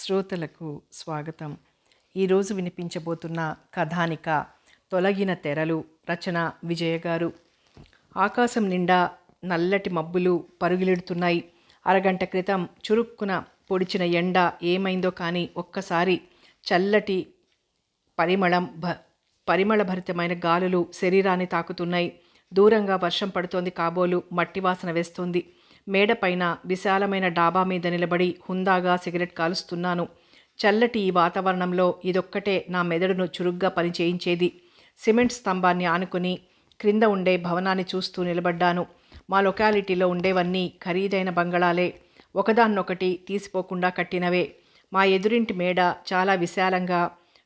శ్రోతలకు స్వాగతం. ఈరోజు వినిపించబోతున్న కథానిక తొలగిన తెరలు. రచన విజయ గారు. ఆకాశం నిండా నల్లటి మబ్బులు పరుగులెడుతున్నాయి. అరగంట క్రితం చురుక్కున పొడిచిన ఎండ ఏమైందో కానీ ఒక్కసారి చల్లటి పరిమళభరితమైన గాలులు శరీరాన్ని తాకుతున్నాయి. దూరంగా వర్షం పడుతోంది కాబోలు. మట్టి వాసన వేస్తోంది. మేడపైన విశాలమైన డాబా మీద నిలబడి హుందాగా సిగరెట్ కాలుస్తున్నాను. చల్లటి ఈ వాతావరణంలో ఇదొక్కటే నా మెదడును చురుగ్గా పనిచేయించేది. సిమెంట్ స్తంభాన్ని ఆనుకుని క్రింద ఉండే భవనాన్ని చూస్తూ నిలబడ్డాను. మా లొకాలిటీలో ఉండేవన్నీ ఖరీదైన బంగళాలే, ఒకదాన్నొకటి తీసిపోకుండా కట్టినవే. మా ఎదురింటి మేడ చాలా విశాలంగా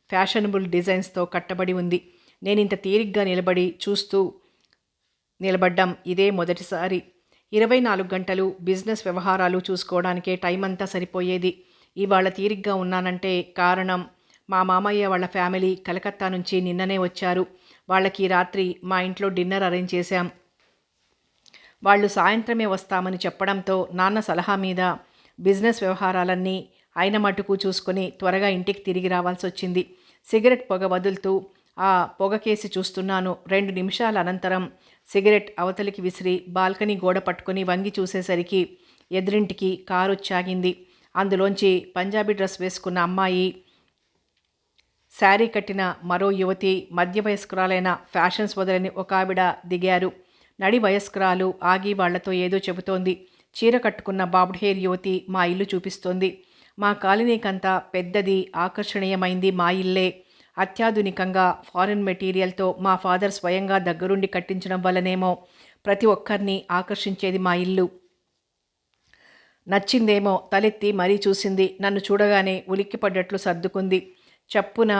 ఫ్యాషనబుల్ డిజైన్స్తో కట్టబడి ఉంది. నేనింత తీరిగ్గా నిలబడ్డం ఇదే మొదటిసారి. 24 గంటలు బిజినెస్ వ్యవహారాలు చూసుకోవడానికే టైం అంతా సరిపోయేది. ఇవాళ తీరిగ్గా ఉన్నానంటే కారణం మా మామయ్య వాళ్ళ ఫ్యామిలీ కలకత్తా నుంచి నిన్ననే వచ్చారు. వాళ్ళకి రాత్రి మా ఇంట్లో డిన్నర్ అరేంజ్ చేశాం. వాళ్ళు సాయంత్రమే వస్తామని చెప్పడంతో నాన్న సలహా మీద బిజినెస్ వ్యవహారాలన్నీ అయిన మటుకు చూసుకొని త్వరగా ఇంటికి తిరిగి రావాల్సి వచ్చింది. సిగరెట్ పొగ వదులుతూ ఆ పొగకేసి చూస్తున్నాను. 2 నిమిషాల అనంతరం సిగరెట్ అవతలికి విసిరి బాల్కనీ గోడ పట్టుకొని వంగి చూసేసరికి ఎదురింటికి కారు వచ్చాగింది. అందులోంచి పంజాబీ డ్రెస్ వేసుకున్న అమ్మాయి, శారీ కట్టిన మరో యువతి, మధ్య వయస్కురాలైన ఫ్యాషన్స్ వదలని ఒక ఆవిడ దిగారు. నడి వయస్కురాలు ఆగి వాళ్లతో ఏదో చెబుతోంది. చీర కట్టుకున్న బాబ్డ్ హెయిర్ యువతి మా ఇల్లు చూపిస్తోంది. మా కాలనీకంతా పెద్దది, ఆకర్షణీయమైంది మా ఇల్లే. అత్యాధునికంగా ఫారిన్ మెటీరియల్తో మా ఫాదర్ స్వయంగా దగ్గరుండి కట్టించడం వల్లనేమో ప్రతి ఒక్కరిని ఆకర్షించేది మా ఇల్లు. నచ్చిందేమో తలెత్తి మరీ చూసింది. నన్ను చూడగానే ఉలిక్కిపడ్డట్లు సర్దుకుంది. చప్పున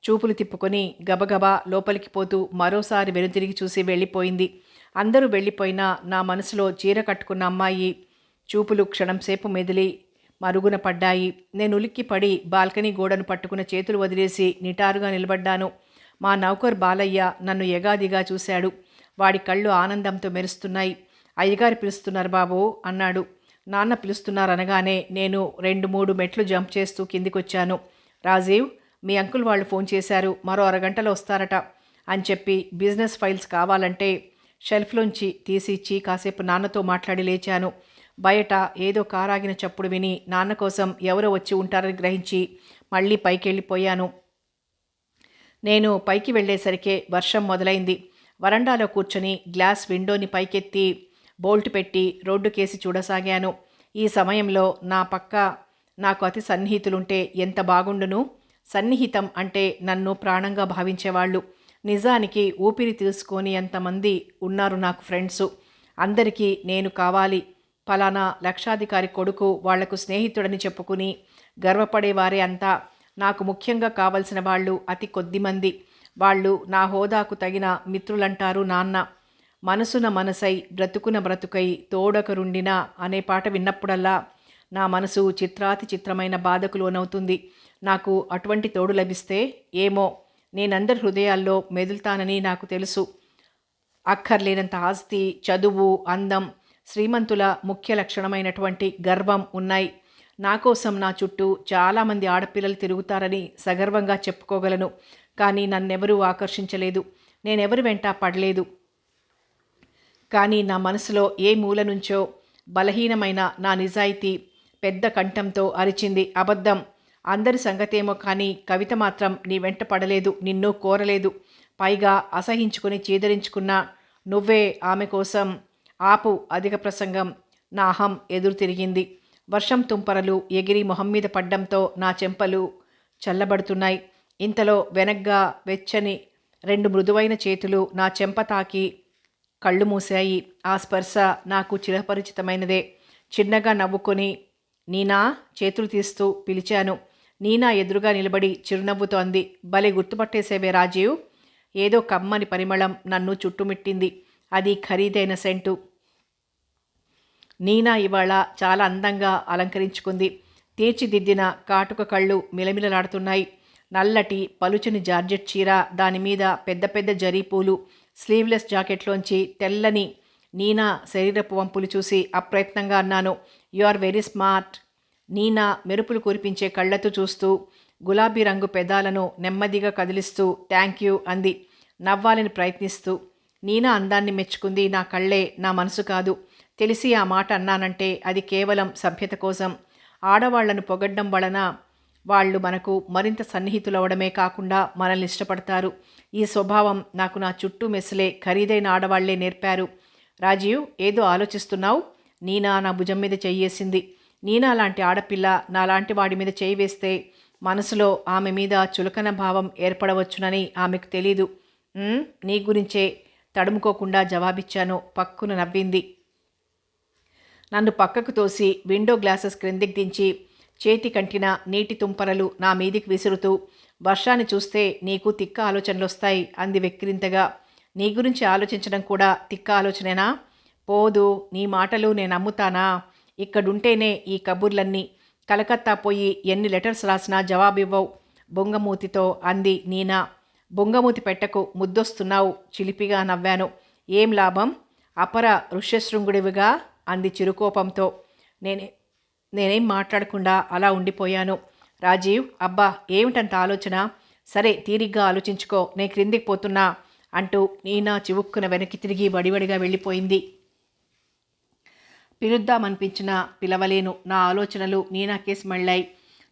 చూపులు తిప్పుకొని గబగబా లోపలికి పోతూ మరోసారి వెనుతిరిగి చూసి వెళ్ళిపోయింది. అందరూ వెళ్ళిపోయినా నా మనసులో చీర కట్టుకున్న అమ్మాయి చూపులు క్షణంసేపు మెదిలి మరుగున పడ్డాయి. నేను ఉలిక్కిపడి బాల్కనీ గోడను పట్టుకున్న చేతులు వదిలేసి నిటారుగా నిలబడ్డాను. మా నౌకర్ బాలయ్య నన్ను ఎగాదిగా చూశాడు. వాడి కళ్ళు ఆనందంతో మెరుస్తున్నాయి. అయ్యగారు పిలుస్తున్నారు బాబు అన్నాడు. నాన్న పిలుస్తున్నారనగానే నేను 2-3 మెట్లు జంప్ చేస్తూ కిందికొచ్చాను. రాజీవ్, మీ అంకుల్ వాళ్ళు ఫోన్ చేశారు, మరో అరగంటలో వస్తారట అని చెప్పి బిజినెస్ ఫైల్స్ కావాలంటే షెల్ఫ్లోంచి తీసి ఇచ్చి కాసేపు నాన్నతో మాట్లాడి లేచాను. బయట ఏదో కారాగిన చప్పుడు విని నాన్న కోసం ఎవరో వచ్చి ఉంటారని గ్రహించి మళ్ళీ పైకి వెళ్ళిపోయాను. నేను పైకి వెళ్ళేసరికే వర్షం మొదలైంది. వరండాలో కూర్చొని గ్లాస్ విండోని పైకెత్తి బోల్ట్ పెట్టి రోడ్డు కేసి చూడసాగాను. ఈ సమయంలో నా పక్క నాకు అతి సన్నిహితులుంటే ఎంత బాగుండును. సన్నిహితం అంటే నన్ను ప్రాణంగా భావించేవాళ్ళు. నిజానికి ఊపిరి తీసుకొని ఎంతమంది ఉన్నారు నాకు ఫ్రెండ్సు. అందరికీ నేను కావాలి. ఫలానా లక్షాధికారి కొడుకు వాళ్లకు స్నేహితుడని చెప్పుకుని గర్వపడేవారే అంతా. నాకు ముఖ్యంగా కావలసిన వాళ్ళు అతి కొద్దిమంది. వాళ్ళు నా హోదాకు తగిన మిత్రులంటారు నాన్న. మనసున మనసై బ్రతుకున బ్రతుకై తోడొకరుండినా అనే పాట విన్నప్పుడల్లా నా మనసు చిత్రాతి చిత్రమైన బాధకు లోనవుతుంది. నాకు అటువంటి తోడు లభిస్తే ఏమో నేనందరి హృదయాల్లో మెదులుతానని నాకు తెలుసు. అక్కర్లేనంత ఆస్తి, చదువు, అందం, శ్రీమంతుల ముఖ్య లక్షణమైనటువంటి గర్వం ఉన్నాయి. నా కోసం నా చుట్టూ చాలామంది ఆడపిల్లలు తిరుగుతారని సగర్వంగా చెప్పుకోగలను. కానీ నన్నెవరూ ఆకర్షించలేదు. నేనెవరి వెంట పడలేదు. కానీ నా మనసులో ఏ మూల నుంచో బలహీనమైన నా నిజాయితీ పెద్ద కంఠంతో అరిచింది, అబద్ధం. అందరి సంగతేమో కానీ కవిత మాత్రం నీ వెంట పడలేదు, నిన్ను కోరలేదు. పైగా అసహించుకుని చీదరించుకున్న నువ్వే ఆమె కోసం. ఆపు అధిక ప్రసంగం. నా అహం ఎదురు తిరిగింది. వర్షం తుంపరలు ఎగిరి మొహం మీద పడ్డంతో నా చెంపలు చల్లబడుతున్నాయి. ఇంతలో వెనగ్గా వెచ్చని 2 మృదువైన చేతులు నా చెంప తాకి కళ్ళు మూశాయి. ఆ స్పర్శ నాకు చిరపరిచితమైనదే. చిన్నగా నవ్వుకొని నీనా చేతులు తీస్తూ పిలిచాను. నీనా ఎదురుగా నిలబడి చిరునవ్వుతో అంది, భలే గుర్తుపట్టేసేవే రాజీవ్. ఏదో కమ్మని పరిమళం నన్ను చుట్టుముట్టింది. అది ఖరీదైన సెంటు. నీనా ఇవాళ చాలా అందంగా అలంకరించుకుంది. తీర్చిదిద్దిన కాటుక కళ్ళు మిలమిలలాడుతున్నాయి. నల్లటి పలుచని జార్జెట్ చీర, దానిమీద పెద్ద పెద్ద జరీ పూలు, స్లీవ్లెస్ జాకెట్లోంచి తెల్లని నీనా శరీరపు వంపులు చూసి అప్రయత్నంగా అన్నాను, you are very smart. Neena మెరుపులు కురిపించే కళ్ళతో చూస్తూ గులాబీ రంగు పెదాలను నెమ్మదిగా కదిలిస్తూ థ్యాంక్ యూ అంది నవ్వాలని ప్రయత్నిస్తూ. నీనా అందాన్ని మెచ్చుకుంది నా కళ్ళే, నా మనసు కాదు. తెలిసి ఆ మాట అన్నానంటే అది కేవలం సభ్యత కోసం. ఆడవాళ్లను పొగడ్డం వలన వాళ్ళు మనకు మరింత సన్నిహితులవడమే కాకుండా మనల్ని ఇష్టపడతారు. ఈ స్వభావం నాకు నా చుట్టూ మెసలే ఖరీదైన ఆడవాళ్లే నేర్పారు. రాజీవ్, ఏదో ఆలోచిస్తున్నావు? నీనా నా భుజం మీద చెయ్యేసింది. నీనా లాంటి ఆడపిల్ల నాలాంటి వాడి మీద చేయి వేస్తే మనసులో ఆమె మీద చులకన భావం ఏర్పడవచ్చునని ఆమెకు తెలీదు. నీ గురించే తడుముకోకుండా జవాబిచ్చాను. పక్కున నవ్వింది. నన్ను పక్కకు తోసి విండో గ్లాసెస్ క్రిందికి దించి చేతి కంటిన నీటి తుంపరలు నా మీదికి విసురుతూ వర్షాన్ని చూస్తే నీకు తిక్క ఆలోచనలొస్తాయి అంది వెక్కిరింతగా. నీ గురించి ఆలోచించడం కూడా తిక్క ఆలోచనేనా? పోదు, నీ మాటలు నేను నమ్ముతానా? ఇక్కడుంటేనే ఈ కబుర్లన్నీ. కలకత్తా పోయి ఎన్ని లెటర్స్ రాసినా జవాబివ్వవు బొంగమూతితో అంది నీనా. బొంగమూతి పెట్టకు, ముద్దొస్తున్నావు చిలిపిగా నవ్వాను. ఏం లాభం? అపర ఋష్యశృంగుడివిగా అంది చిరుకోపంతో. నేనేం మాట్లాడకుండా అలా ఉండిపోయాను. రాజీవ్, అబ్బా ఏమిటంత ఆలోచన? సరే, తీరిగ్గా ఆలోచించుకో, నేను క్రిందికి పోతున్నా అంటూ నీనా చివుక్కున వెనక్కి తిరిగి వడివడిగా వెళ్ళిపోయింది. పిలుద్దామనిపించినా పిలవలేను. నా ఆలోచనలు నీనాకేసి మళ్ళాయి.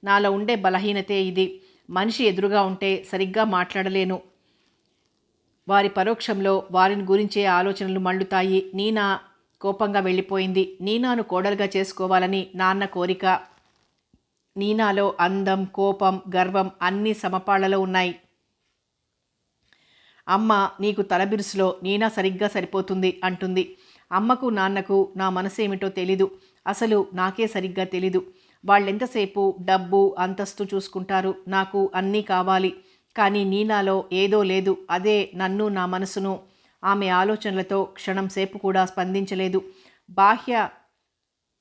నాలో ఉండే బలహీనతే ఇది. మనిషి ఎదురుగా ఉంటే సరిగ్గా మాట్లాడలేను. వారి పరోక్షంలో వారిని గురించే ఆలోచనలు మళ్ళుతాయి. నీనా కోపంగా వెళ్ళిపోయింది. నీనాను కోడలుగా చేసుకోవాలని నాన్న కోరిక. నీనాలో అందం, కోపం, గర్వం అన్నీ సమపాళ్లలో ఉన్నాయి. అమ్మ, నీకు తలబిరుసులో నీనా సరిగ్గా సరిపోతుంది అంటుంది. అమ్మకు నాన్నకు నా మనసేమిటో తెలీదు. అసలు నాకే సరిగ్గా తెలీదు. వాళ్ళెంతసేపు డబ్బు, అంతస్తు చూసుకుంటారు. నాకు అన్నీ కావాలి. కానీ నీనాలో ఏదో లేదు. అదే నన్ను, నా మనసును ఆమె ఆలోచనలతో క్షణం సేపు కూడా స్పందించలేదు. బాహ్య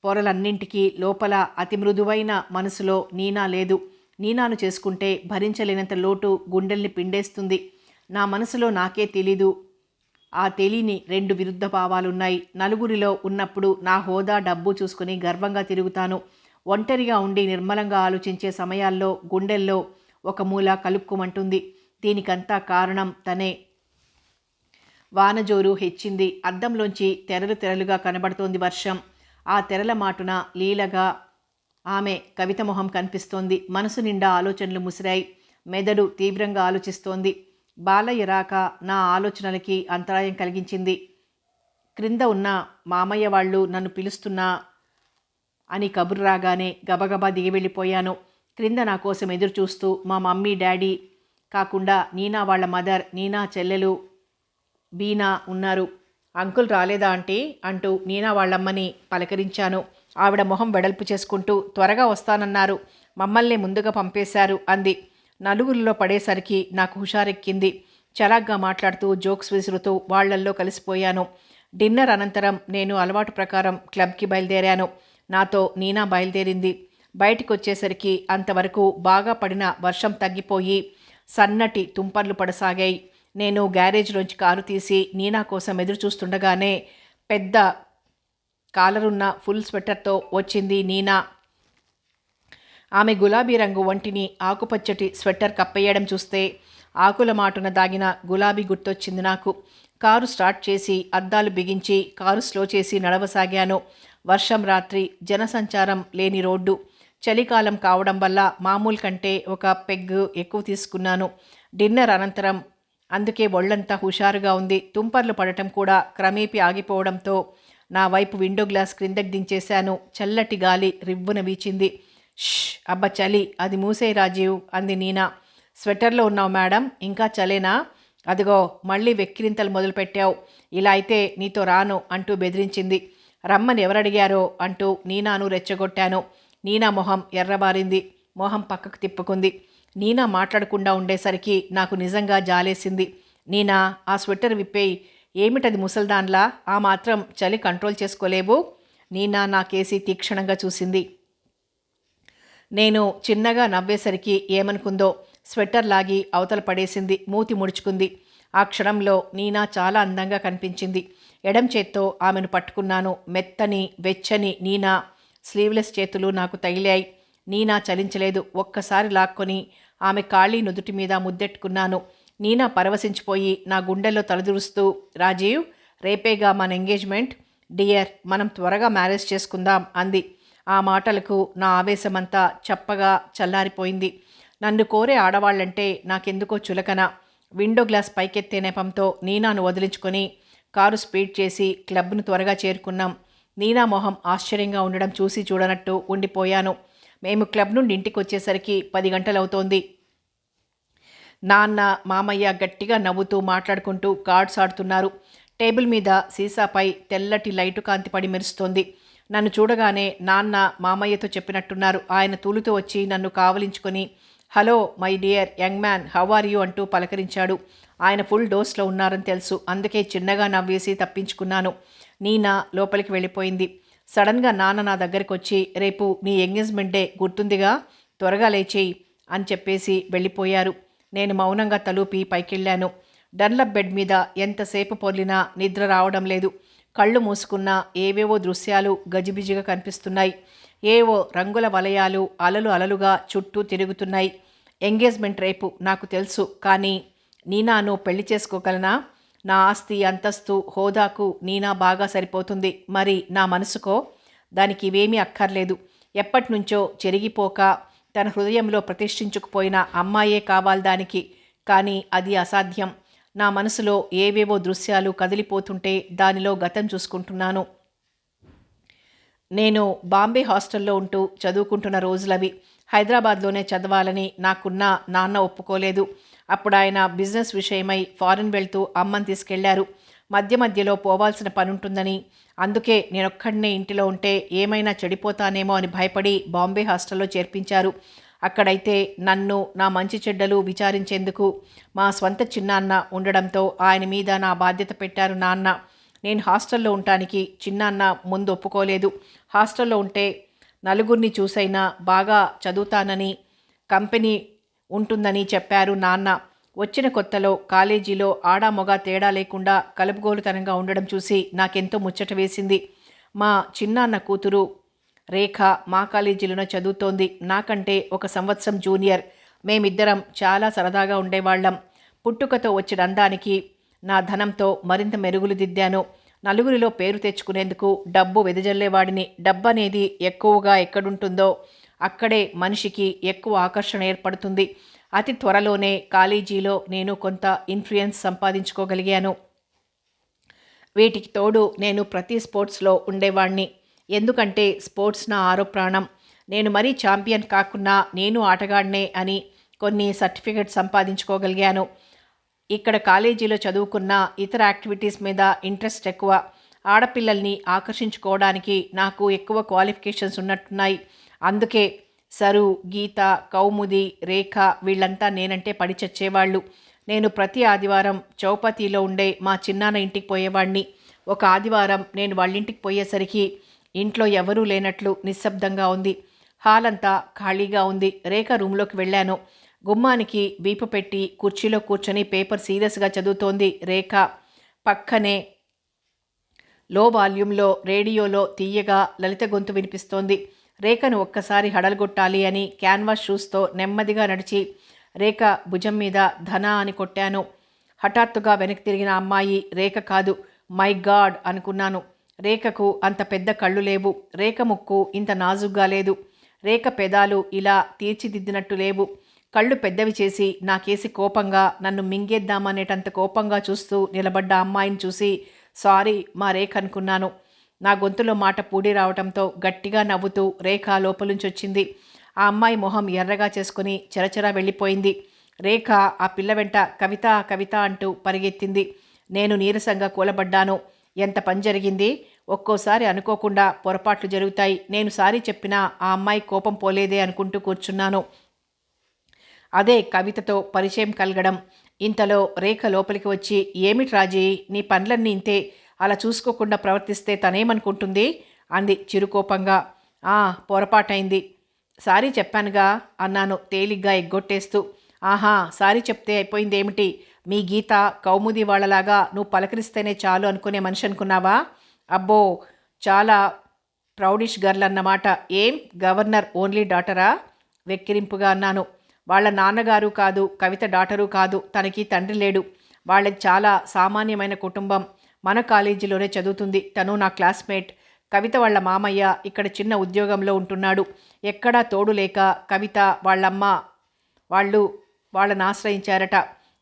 పొరలన్నింటికీ లోపల అతి మృదువైన మనసులో నీనా లేదు. నీనాను చేసుకుంటే భరించలేనంత లోటు గుండెల్ని పిండేస్తుంది. నా మనసులో నాకే తెలీదు. ఆ తెలియని రెండు విరుద్ధ భావాలున్నాయి. నలుగురిలో ఉన్నప్పుడు నా హోదా, డబ్బు చూసుకుని గర్వంగా తిరుగుతాను. ఒంటరిగా ఉండి నిర్మలంగా ఆలోచించే సమయాల్లో గుండెల్లో ఒక మూల కలుక్కుమంటుంది. దీనికంతా కారణం తనే. వానజోరు హెచ్చింది. అద్దంలోంచి తెరలు తెరలుగా కనబడుతోంది వర్షం. ఆ తెరల మాటున లీలగా ఆమె కవిత మొహం కనిపిస్తోంది. మనసు నిండా ఆలోచనలు ముసిరాయి. మెదడు తీవ్రంగా ఆలోచిస్తోంది. బాలయ్య రాక నా ఆలోచనలకి అంతరాయం కలిగించింది. క్రింద ఉన్న మామయ్య వాళ్ళు నన్ను పిలుస్తున్నా అని కబురు రాగానే గబగబా దిగి వెళ్ళిపోయాను. క్రింద నా కోసం ఎదురు చూస్తూ మా మమ్మీ, డాడీ కాకుండా నీనా వాళ్ళ మదర్, నీనా చెల్లెలు బీనా ఉన్నారు. అంకుల్ రాలేదా ఆంటీ అంటూ నీనా వాళ్ళమ్మని పలకరించాను. ఆవిడ మొహం వెడల్పు చేసుకుంటూ త్వరగా వస్తానన్నారు, మమ్మల్ని ముందుగా పంపేశారు అంది. నలుగురిలో పడేసరికి నాకు హుషారెక్కింది. చలాగ్గా మాట్లాడుతూ జోక్స్ విసురుతూ వాళ్లల్లో కలిసిపోయాను. డిన్నర్ అనంతరం నేను అలవాటు ప్రకారం క్లబ్కి బయలుదేరాను. నాతో నీనా బయలుదేరింది. బయటికి వచ్చేసరికి అంతవరకు బాగా పడిన వర్షం తగ్గిపోయి సన్నటి తుంపర్లు పడసాగాయి. నేను గ్యారేజ్లోంచి కారు తీసి నీనా కోసం ఎదురు చూస్తుండగానే పెద్ద కాలరున్న ఫుల్ స్వెటర్తో వచ్చింది నీనా. ఆమె గులాబీ రంగు ఒంటిని ఆకుపచ్చటి స్వెటర్ కప్పేయడం చూస్తే ఆకుల మాటున దాగిన గులాబీ గుర్తొచ్చింది నాకు. కారు స్టార్ట్ చేసి అద్దాలు బిగించి కారు స్లో చేసి నడవసాగాను. వర్షం రాత్రి, జనసంచారం లేని రోడ్డు. చలికాలం కావడం వల్ల మామూలు కంటే ఒక పెగ్ ఎక్కువ తీసుకున్నాను. డిన్నర్ అనంతరం అందుకే ఒళ్ళంతా హుషారుగా ఉంది. తుంపర్లు పడటం కూడా క్రమేపీ ఆగిపోవడంతో నా వైపు విండో గ్లాస్ క్రిందకి దించేశాను. చల్లటి గాలి రివ్వున వీచింది. ష్, అబ్బ చలి, అది మూసే రాజీవ్ అంది నీనా. స్వెటర్లో ఉన్నావు మేడం, ఇంకా చలేనా? అదిగో మళ్ళీ వెక్కిరింతలు మొదలుపెట్టావు. ఇలా అయితే నీతో రాను అంటూ బెదిరించింది. రమ్మని ఎవరడిగారో అంటూ నీనాను రెచ్చగొట్టాను. నీనా మొహం ఎర్రబారింది. మొహం పక్కకు తిప్పుకుంది. నీనా మాట్లాడకుండా ఉండేసరికి నాకు నిజంగా జాలేసింది. నీనా, ఆ స్వెటర్ విప్పేయి. ఏమిటది ముసల్దాన్లా? ఆ మాత్రం చలి కంట్రోల్ చేసుకోలేవు? నీనా నాకేసి తీక్షణంగా చూసింది. నేను చిన్నగా నవ్వేసరికి ఏమనుకుందో స్వెటర్ లాగి అవతల పడేసింది. మూతి ముడుచుకుంది. ఆ క్షణంలో నీనా చాలా అందంగా కనిపించింది. ఎడం చేత్తో ఆమెను పట్టుకున్నాను. మెత్తని వెచ్చని నీనా స్లీవ్లెస్ చేతులు నాకు తగిలాయి. నీనా చలించలేదు. ఒక్కసారి లాక్కొని ఆమె కాళ్ళీ నుదుటి మీద ముద్దెట్టుకున్నాను. నీనా పరవశించిపోయి నా గుండెల్లో తలదూరుస్తూ, రాజీవ్, రేపేగా మన ఎంగేజ్మెంట్. డియర్, మనం త్వరగా మ్యారేజ్ చేసుకుందాం అంది. ఆ మాటలకు నా ఆవేశమంతా చప్పగా చల్లారిపోయింది. నన్ను కోరే ఆడవాళ్లంటే నాకెందుకో చులకన. విండో గ్లాస్ పైకెత్తే నెపంతో నీనాను వదిలించుకొని కారు స్పీడ్ చేసి క్లబ్ను త్వరగా చేరుకున్నాం. నీనా మొహం ఆశ్చర్యంగా ఉండడం చూసి చూడనట్టు ఉండిపోయాను. మేము క్లబ్ నుండి ఇంటికి వచ్చేసరికి 10 గంటలవుతోంది. నాన్న, మామయ్య గట్టిగా నవ్వుతూ మాట్లాడుకుంటూ కార్డ్స్ ఆడుతున్నారు. టేబుల్ మీద సీసాపై తెల్లటి లైటు కాంతి పడి మెరుస్తోంది. నన్ను చూడగానే నాన్న మామయ్యతో చెప్పినట్టున్నారు. ఆయన తూలుతూ వచ్చి నన్ను కావలించుకొని, hello my dear young man, how are you అంటూ పలకరించాడు. ఆయన ఫుల్ డోస్లో ఉన్నారని తెలుసు. అందుకే చిన్నగా నవ్వేసి తప్పించుకున్నాను. నీనా లోపలికి వెళ్ళిపోయింది. సడన్గా నాన్న నా దగ్గరికి వచ్చి, రేపు నీ ఎంగేజ్మెంట్ డే గుర్తుందిగా, త్వరగా లేచేయి అని చెప్పేసి వెళ్ళిపోయారు. నేను మౌనంగా తలూపి పైకెళ్ళాను. డన్లప్ బెడ్ మీద ఎంతసేపు పొర్లినా నిద్ర రావడం లేదు. కళ్ళు మూసుకున్నా ఏవేవో దృశ్యాలు గజిబిజిగా కనిపిస్తున్నాయి. ఏవో రంగుల వలయాలు అలలు అలలుగా చుట్టూ తిరుగుతున్నాయి. ఎంగేజ్మెంట్ రేపు నాకు తెలుసు, కానీ నీనాను పెళ్లి చేసుకోగలనా? నా ఆస్తి, అంతస్తు, హోదాకు నీనా బాగా సరిపోతుంది. మరి నా మనసుకో? దానికి ఇవేమీ అక్కర్లేదు. ఎప్పటినుంచో చెరిగిపోక తన హృదయంలో ప్రతిష్ఠించుకుపోయిన అమ్మాయే కావాలి దానికి. కానీ అది అసాధ్యం. నా మనసులో ఏవేవో దృశ్యాలు కదిలిపోతుంటే దానిలో గతం చూసుకుంటున్నాను. నేను బాంబే హాస్టల్లో ఉంటూ చదువుకుంటున్న రోజులవి. హైదరాబాద్లోనే చదవాలని నాకున్న నాన్న ఒప్పుకోలేదు. అప్పుడు ఆయన బిజినెస్ విషయమై ఫారిన్ వెళ్తూ అమ్మని తీసుకెళ్లారు. మధ్య మధ్యలో పోవాల్సిన పనుంటుందని, అందుకే నేనొక్కడనే ఇంటిలో ఉంటే ఏమైనా చెడిపోతానేమో అని భయపడి బాంబే హాస్టల్లో చేర్పించారు. అక్కడైతే నన్ను, నా మంచి చెడ్డలు విచారించేందుకు మా స్వంత చిన్నాన్న ఉండడంతో ఆయన మీద నా బాధ్యత పెట్టారు నాన్న. నేను హాస్టల్లో ఉండటానికి చిన్నాన్న ముందు ఒప్పుకోలేదు. హాస్టల్లో ఉంటే నలుగురిని చూసైనా బాగా చదువుతానని, కంపెనీ ఉంటుందని చెప్పారు నాన్న. వచ్చిన కొత్తలో కాలేజీలో ఆడా మొగ తేడా లేకుండా కలుపుగోలుతనంగా ఉండడం చూసి నాకెంతో ముచ్చట వేసింది. మా చిన్నాన్న కూతురు రేఖ మా కాలేజీలోనే చదువుతోంది. నాకంటే 1 సంవత్సరం జూనియర్. మేమిద్దరం చాలా సరదాగా ఉండేవాళ్ళం. పుట్టుకతో వచ్చిన అందానికి నా ధనంతో మరింత మెరుగులు దిద్దాను. నలుగురిలో పేరు తెచ్చుకునేందుకు డబ్బు వెదజల్లేవాడిని. డబ్బనేది ఎక్కువగా ఎక్కడుంటుందో అక్కడే మనిషికి ఎక్కువ ఆకర్షణ ఏర్పడుతుంది. అతి త్వరలోనే కాలేజీలో నేను కొంత ఇన్ఫ్లుయెన్స్ సంపాదించుకోగలిగాను. వీటికి తోడు నేను ప్రతి స్పోర్ట్స్లో ఉండేవాణ్ణి. ఎందుకంటే స్పోర్ట్స్ నా ఆరో ప్రాణం. నేను మరీ ఛాంపియన్ కాకున్నా నేను ఆటగాడినే అని కొన్ని సర్టిఫికెట్స్ సంపాదించుకోగలిగాను. ఇక్కడ కాలేజీలో చదువుకున్న ఇతర యాక్టివిటీస్ మీద ఇంట్రెస్ట్ ఎక్కువ. ఆడపిల్లల్ని ఆకర్షించుకోవడానికి నాకు ఎక్కువ క్వాలిఫికేషన్స్ ఉన్నట్టున్నాయి. అందుకే సరు, గీత, కౌముది, రేఖ వీళ్ళంతా నేనంటే పడి చచ్చేవాళ్ళు. నేను ప్రతి ఆదివారం చౌపతిలో ఉండే మా చిన్నాన్న ఇంటికి పోయేవాడిని. ఒక ఆదివారం నేను వాళ్ళింటికి పోయేసరికి ఇంట్లో ఎవరూ లేనట్లు నిశ్శబ్దంగా ఉంది. హాల్ అంతా ఖాళీగా ఉంది. రేఖ రూమ్లోకి వెళ్ళాను. గుమ్మానికి వీపు పెట్టి కుర్చీలో కూర్చొని పేపర్ సీరియస్గా చదువుతోంది రేఖ. పక్కనే లో వాల్యూమ్లో రేడియోలో తీయగా లలిత గొంతు వినిపిస్తోంది. రేఖను ఒక్కసారి హడలుగొట్టాలి అని క్యాన్వాస్ షూస్తో నెమ్మదిగా నడిచి రేఖ భుజం మీద ధన అని కొట్టాను. హఠాత్తుగా వెనక్కి తిరిగిన అమ్మాయి రేఖ కాదు. మై గాడ్ అనుకున్నాను. రేఖకు అంత పెద్ద కళ్ళు లేవు. రేఖ ముక్కు ఇంత నాజుగ్గా లేదు. రేఖ పెదాలు ఇలా తీర్చిదిద్దినట్టు లేవు. కళ్ళు పెద్దవి చేసి నాకేసి కోపంగా, నన్ను మింగేద్దామనేటంత కోపంగా చూస్తూ నిలబడ్డ అమ్మాయిని చూసి సారీ మా రేఖ అనుకున్నాను. నా గొంతులో మాట పూడి రావడంతో గట్టిగా నవ్వుతూ రేఖ లోపలుంచి వచ్చింది. ఆ అమ్మాయి మొహం ఎర్రగా చేసుకుని చెరచెరా వెళ్ళిపోయింది. రేఖ ఆ పిల్ల వెంట కవిత కవిత అంటూ పరిగెత్తింది. నేను నీరసంగా కూలబడ్డాను. ఎంత పని జరిగింది! ఒక్కోసారి అనుకోకుండా పొరపాట్లు జరుగుతాయి. నేను సారీ చెప్పినా ఆ అమ్మాయి కోపం పోలేదే అనుకుంటూ కూర్చున్నాను. అదే కవితతో పరిచయం కలగడం. ఇంతలో రేఖ లోపలికి వచ్చి, ఏమిటి రాజీ, నీ పనులన్నీ ఇంతే, అలా చూసుకోకుండా ప్రవర్తిస్తే తనేమనుకుంటుంది అంది చిరుకోపంగా. పొరపాటైంది, సారీ చెప్పానుగా అన్నాను తేలిగ్గా ఎగ్గొట్టేస్తూ. ఆహా, సారీ చెప్తే అయిపోయిందేమిటి? మీ గీత, కౌముది వాళ్ళలాగా నువ్వు పలకరిస్తేనే చాలు అనుకునే మనిషి అనుకున్నావా? అబ్బో, చాలా ప్రౌడిష్ గర్ల్ అన్నమాట. ఏం గవర్నర్ ఓన్లీ డాటరా? వెక్కిరింపుగా అన్నాను. వాళ్ళ నాన్నగారు కాదు, కవిత డాటరు కాదు, తనకి తండ్రి లేడు. వాళ్ళది చాలా సామాన్యమైన కుటుంబం. మన కాలేజీలోనే చదువుతుంది. తను నా క్లాస్మేట్. కవిత వాళ్ళ మామయ్య ఇక్కడ చిన్న ఉద్యోగంలో ఉంటున్నాడు. ఎక్కడా తోడు లేక కవిత వాళ్ళమ్మ వాళ్ళు వాళ్ళని ఆశ్రయించారట.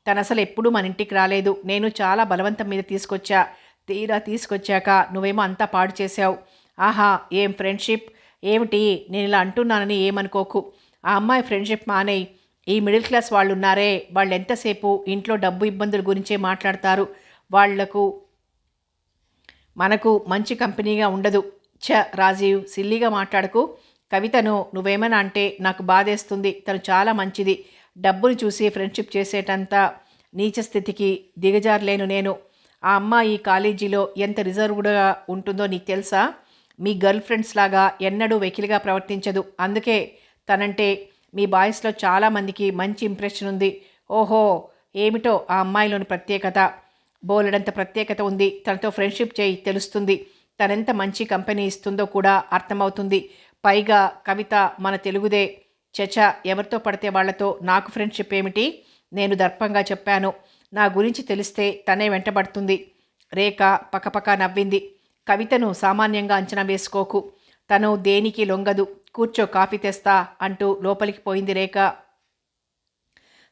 తను అసలు ఎప్పుడూ మన ఇంటికి రాలేదు. నేను చాలా బలవంతం మీద తీసుకొచ్చా. తీరా తీసుకొచ్చాక నువ్వేమో అంతా పాడు చేశావు. ఆహా, ఏం ఫ్రెండ్షిప్ ఏమిటి? నేను ఇలా అంటున్నానని ఏమనుకోకు. ఆ అమ్మాయి ఫ్రెండ్షిప్ మానేయి. ఈ మిడిల్ క్లాస్ వాళ్ళు ఉన్నారే, వాళ్ళు ఎంతసేపు ఇంట్లో డబ్బు ఇబ్బందుల గురించే మాట్లాడతారు. వాళ్లకు మనకు మంచి కంపెనీగా ఉండదు. రాజీవ్, సిల్లీగా మాట్లాడకు. కవితను నువ్వేమైనా అంటే నాకు బాధేస్తుంది. తను చాలా మంచిది. డబ్బులు చూసి ఫ్రెండ్షిప్ చేసేటంత నీచ స్థితికి దిగజారలేను నేను. ఆ అమ్మాయి కాలేజీలో ఎంత రిజర్వ్డ్గా ఉంటుందో నీకు తెలుసా? మీ గర్ల్ ఫ్రెండ్స్ లాగా ఎన్నడూ వెకిలిగా ప్రవర్తించదు. అందుకే తనంటే మీ బాయ్స్లో చాలామందికి మంచి ఇంప్రెషన్ ఉంది. ఓహో, ఏమిటో ఆ అమ్మాయిలోని ప్రత్యేకత. బోలెడంత ప్రత్యేకత ఉంది. తనతో ఫ్రెండ్షిప్ చేయి, తెలుస్తుంది. తనెంత మంచి కంపెనీ ఇస్తుందో కూడా అర్థమవుతుంది. పైగా కవిత మన తెలుగుదే. చచ, ఎవరితో పడితే వాళ్లతో నాకు ఫ్రెండ్షిప్ ఏమిటి? నేను దర్పంగా చెప్పాను. నా గురించి తెలిస్తే తనే వెంటబడుతుంది. రేఖ పకపక నవ్వింది. కవితను సామాన్యంగా అంచనా వేసుకోకు. తను దేనికి లొంగదు. కూర్చో, కాఫీ తెస్తా అంటూ లోపలికి పోయింది రేఖ.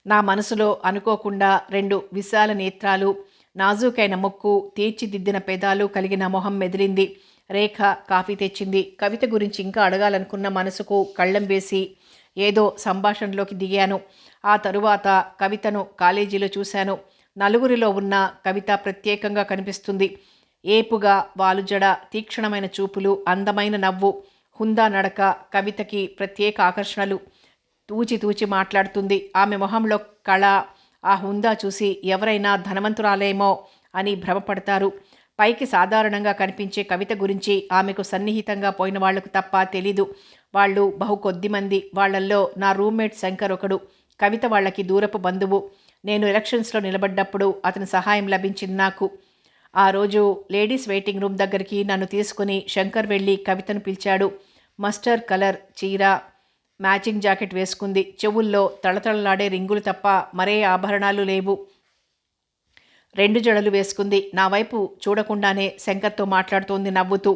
నా మనసులో అనుకోకుండా 2 విశాల నేత్రాలు, నాజూకైన ముక్కు, తీర్చిదిద్దిన పెదాలు కలిగిన మొహం మెదిలింది. రేఖ కాఫీ తెచ్చింది. కవిత గురించి ఇంకా అడగాలనుకున్న మనసుకు కళ్ళెం వేసి ఏదో సంభాషణలోకి దిగాను. ఆ తరువాత కవితను కాలేజీలో చూశాను. నలుగురిలో ఉన్న కవిత ప్రత్యేకంగా కనిపిస్తుంది. ఏపుగా వాలుజడ, తీక్షణమైన చూపులు, అందమైన నవ్వు, హుందా నడక కవితకి ప్రత్యేక ఆకర్షణలు. తూచి తూచి మాట్లాడుతుంది. ఆమె మొహంలో కళ, ఆ హుందా చూసి ఎవరైనా ధనవంతురాలేమో అని భ్రమపడతారు. పైకి సాధారణంగా కనిపించే కవిత గురించి ఆమెకు సన్నిహితంగా పోయిన వాళ్లకు తప్ప తెలీదు. వాళ్ళు బహు కొద్దిమంది. వాళ్లల్లో నా రూమ్మేట్ శంకర్ ఒకడు. కవిత వాళ్ళకి దూరపు బంధువు. నేను ఎలక్షన్స్లో నిలబడ్డప్పుడు అతని సహాయం లభించింది నాకు. ఆ రోజు లేడీస్ వెయిటింగ్ రూమ్ దగ్గరికి నన్ను తీసుకుని శంకర్ వెళ్ళి కవితను పిలిచాడు. మస్టర్డ్ కలర్ చీర, మ్యాచింగ్ జాకెట్ వేసుకుంది. చెవుల్లో తళతళలాడే రింగులు తప్ప మరే ఆభరణాలు లేవు. 2 జడలు వేసుకుంది. నా వైపు చూడకుండానే శంకర్తో మాట్లాడుతోంది నవ్వుతూ.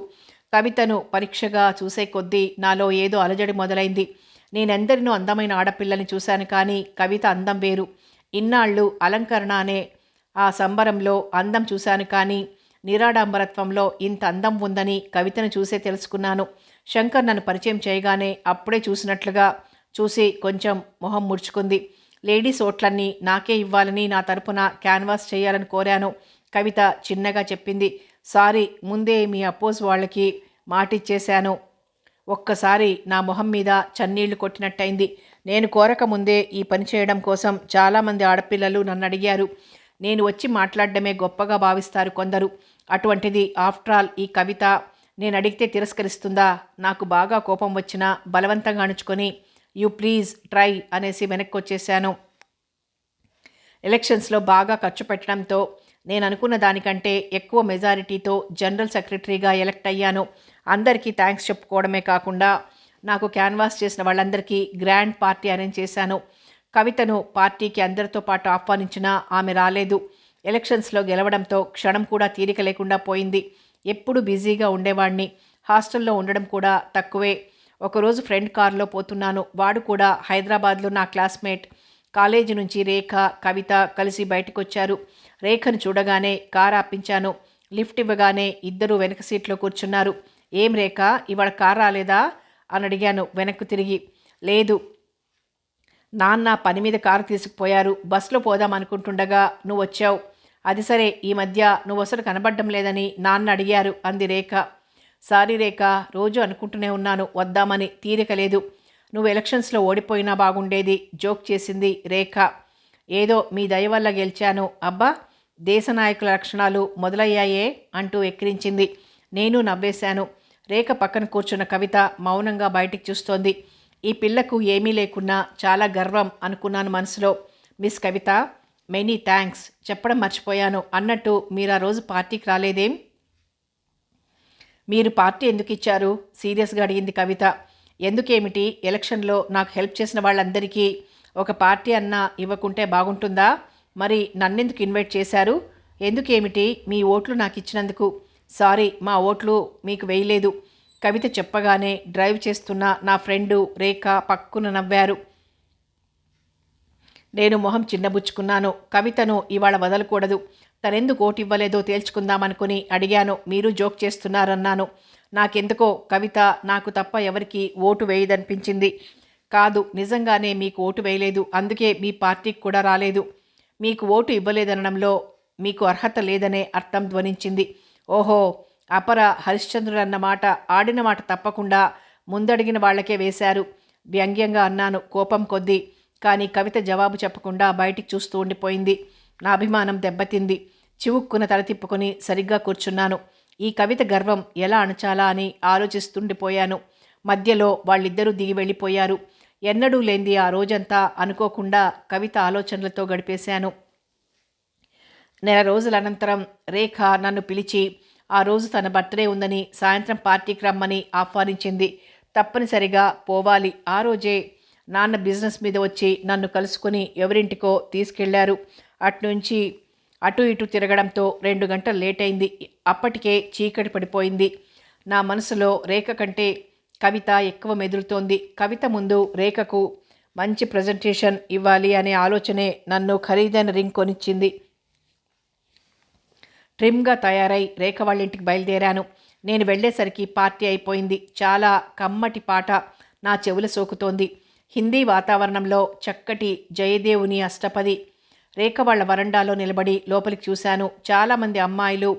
కవితను పరీక్షగా చూసే కొద్దీ నాలో ఏదో అలజడి మొదలైంది. నేనెందరినో అందమైన ఆడపిల్లని చూశాను, కానీ కవిత అందం వేరు. ఇన్నాళ్ళు అలంకరణ అనే ఆ సంబరంలో అందం చూశాను, కానీ నిరాడంబరత్వంలో ఇంత అందం ఉందని కవితను చూసే తెలుసుకున్నాను. శంకర్ నన్ను పరిచయం చేయగానే అప్పుడే చూసినట్లుగా చూసి కొంచెం మొహం ముడుచుకుంది. లేడీస్ ఓట్లన్నీ నాకే ఇవ్వాలని, నా తరపున క్యాన్వాస్ చేయాలని కోరాను. కవిత చిన్నగా చెప్పింది. సారీ, ముందే మీ అపోజ్ వాళ్ళకి మాటిచ్చేశాను. ఒక్కసారి నా మొహం మీద చన్నీళ్లు కొట్టినట్టయింది. నేను కోరక ముందే ఈ పని చేయడం కోసం చాలామంది ఆడపిల్లలు నన్ను అడిగారు. నేను వచ్చి మాట్లాడడమే గొప్పగా భావిస్తారు కొందరు. అటువంటిది ఆఫ్టర్ ఆల్ ఈ కవిత నేను అడిగితే తిరస్కరిస్తుందా? నాకు బాగా కోపం వచ్చినా బలవంతంగా అణుచుకొని యూ ప్లీజ్ ట్రై అనేసి వెనక్కి వచ్చేసాను. ఎలక్షన్స్లో బాగా ఖర్చు పెట్టడంతో నేను అనుకున్న దానికంటే ఎక్కువ మెజారిటీతో జనరల్ సెక్రటరీగా ఎలక్ట్ అయ్యాను. అందరికీ థ్యాంక్స్ చెప్పుకోవడమే కాకుండా నాకు క్యాన్వాస్ చేసిన వాళ్ళందరికీ గ్రాండ్ పార్టీ అరేంజ్ చేశాను. కవితను పార్టీకి అందరితో పాటు ఆహ్వానించినా ఆమె రాలేదు. ఎలక్షన్స్లో గెలవడంతో క్షణం కూడా తీరిక లేకుండా పోయింది. ఎప్పుడు బిజీగా ఉండేవాడిని. హాస్టల్లో ఉండడం కూడా తక్కువే. ఒకరోజు ఫ్రెండ్ కారులో పోతున్నాను. వాడు కూడా హైదరాబాద్లో నా క్లాస్మేట్. కాలేజీ నుంచి రేఖ, కవిత కలిసి బయటకు వచ్చారు. రేఖను చూడగానే కారు ఆపించాను. లిఫ్ట్ ఇవ్వగానే ఇద్దరు వెనక సీట్లో కూర్చున్నారు. ఏం రేఖ, ఇవాళ కారు రాలేదా అని అడిగాను వెనక్కు తిరిగి. లేదు, నాన్న పని మీద కారు తీసుకుపోయారు. బస్సులో పోదాం అనుకుంటుండగా నువ్వు వచ్చావు. అది సరే, ఈ మధ్య నువ్వు అసలు కనబడడం లేదని నాన్న అడిగారు అంది రేఖ. సారీ రేఖ, రోజు అనుకుంటూనే ఉన్నాను వద్దామని, తీరిక లేదు. నువ్వు ఎలక్షన్స్లో ఓడిపోయినా బాగుండేది జోక్ చేసింది రేఖ. ఏదో మీ దయ వల్ల గెలిచాను. అబ్బా, దేశ నాయకుల లక్షణాలు మొదలయ్యాయే అంటూ ఎక్కిరించింది. నేను నవ్వేశాను. రేఖ పక్కన కూర్చున్న కవిత మౌనంగా బయటికి చూస్తోంది. ఈ పిల్లకు ఏమీ లేకున్నా చాలా గర్వం అనుకున్నాను మనసులో. మిస్ కవిత, మెనీ థ్యాంక్స్ చెప్పడం మర్చిపోయాను. అన్నట్టు మీరు ఆ రోజు పార్టీకి రాలేదేం? మీరు పార్టీ ఎందుకు ఇచ్చారు? సీరియస్గా అడిగింది కవిత. ఎందుకేమిటి? ఎలక్షన్లో నాకు హెల్ప్ చేసిన వాళ్ళందరికీ ఒక పార్టీ అన్నా ఇవ్వకుంటే బాగుంటుందా? మరి నన్నెందుకు ఇన్వైట్ చేశారు? ఎందుకేమిటి? మీ ఓట్లు నాకు ఇచ్చినందుకు. సారీ, మా ఓట్లు మీకు వేయలేదు. కవిత చెప్పగానే డ్రైవ్ చేస్తున్న నా ఫ్రెండు రేఖ పక్కున నవ్వారు. నేను మొహం చిన్నబుచ్చుకున్నాను. కవితను ఇవాళ వదలకూడదు. తనెందుకు ఓటు ఇవ్వలేదో తేల్చుకుందామనుకుని అడిగాను. మీరు జోక్ చేస్తున్నారన్నాను. నాకెందుకో కవిత నాకు తప్ప ఎవరికి ఓటు వేయదనిపించింది. కాదు, నిజంగానే మీకు ఓటు వేయలేదు. అందుకే మీ పార్టీకి కూడా రాలేదు. మీకు ఓటు ఇవ్వలేదనడంలో మీకు అర్హత లేదనే అర్థం ధ్వనించింది. ఓహో, అపర హరిశ్చంద్రుడన్నమాట. ఆడిన మాట తప్పకుండా ముందడిగిన వాళ్లకే వేశారు. వ్యంగ్యంగా అన్నాను కోపం కొద్దీ. కానీ కవిత జవాబు చెప్పకుండా బయటికి చూస్తూ ఉండిపోయింది. నా అభిమానం దెబ్బతింది. చివుక్కున తల తిప్పుకొని సరిగ్గా కూర్చున్నాను. ఈ కవిత గర్వం ఎలా అణచాలా అని ఆలోచిస్తుండిపోయాను. మధ్యలో వాళ్ళిద్దరూ దిగి వెళ్ళిపోయారు. ఎన్నడూ లేంది ఆ రోజంతా అనుకోకుండా కవిత ఆలోచనలతో గడిపేశాను. నెల రోజుల అనంతరం రేఖ నన్ను పిలిచి ఆ రోజు తన బర్త్డే ఉందని సాయంత్రం పార్టీకి రమ్మని ఆహ్వానించింది. తప్పనిసరిగా పోవాలి. ఆ రోజే నాన్న బిజినెస్ మీద వచ్చి నన్ను కలుసుకుని ఎవరింటికో తీసుకెళ్లారు. అట్నుంచి అటు ఇటు తిరగడంతో 2 గంటలు లేట్ అయింది. అప్పటికే చీకటి పడిపోయింది. నా మనసులో రేఖ కంటే కవిత ఎక్కువ మెదులుతోంది. కవిత ముందు రేఖకు మంచి ప్రజెంటేషన్ ఇవ్వాలి అనే ఆలోచనే నన్ను ఖరీదైన రింగ్ కొనిచ్చింది. ట్రిమ్గా తయారై రేఖ వాళ్ళ ఇంటికి బయలుదేరాను. నేను వెళ్ళేసరికి పార్టీ అయిపోయింది. చాలా కమ్మటి పాట నా చెవుల సోకుతోంది. హిందీ వాతావరణంలో చక్కటి జయదేవుని అష్టపది. రేఖ వాళ్ళ వరండాలో నిలబడి లోపలికి చూశాను. చాలామంది అమ్మాయిలు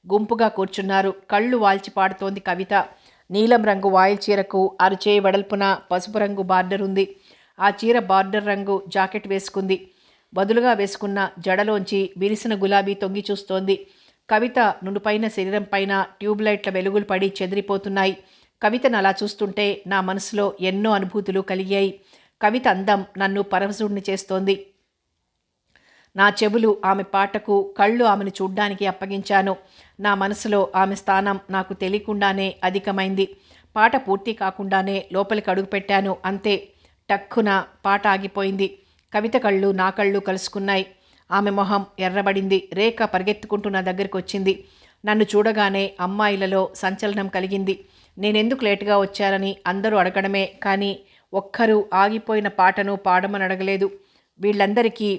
గుంపుగా కూర్చున్నారు. కళ్ళు వాల్చి పాడుతోంది కవిత. నీలం రంగు వాయిల్ చీరకు అరచేయి వెడల్పున పసుపు రంగు బార్డర్ ఉంది. ఆ చీర బార్డర్ రంగు జాకెట్ వేసుకుంది. వదులుగా వేసుకున్న జడలోంచి విరిసిన గులాబీ తొంగి చూస్తోంది. కవిత నునుపైన శరీరం పైన ట్యూబ్లైట్ల వెలుగులు పడి చెదిరిపోతున్నాయి. కవితను అలా చూస్తుంటే నా మనసులో ఎన్నో అనుభూతులు కలిగాయి. కవిత అందం నన్ను పరవశుడిని చేస్తోంది. నా చెవులు ఆమె పాటకు, కళ్ళు ఆమెను చూడ్డానికి అప్పగించాను. నా మనసులో ఆమె స్థానం నాకు తెలియకుండానే అధికమైంది. పాట పూర్తి కాకుండానే లోపలికి అడుగుపెట్టాను. అంతే, టక్కున పాట ఆగిపోయింది. కవిత కళ్ళు నా కళ్ళు కలుసుకున్నాయి. ఆమె మొహం ఎర్రబడింది. రేఖ పరిగెత్తుకుంటూ నా దగ్గరికి వచ్చింది. నన్ను చూడగానే అమ్మాయిలలో సంచలనం కలిగింది. నేనెందుకు లేటుగా వచ్చారని అందరూ అడగడమే కానీ ఒక్కరూ ఆగిపోయిన పాటను పాడమని అడగలేదు. వీళ్ళందరికీ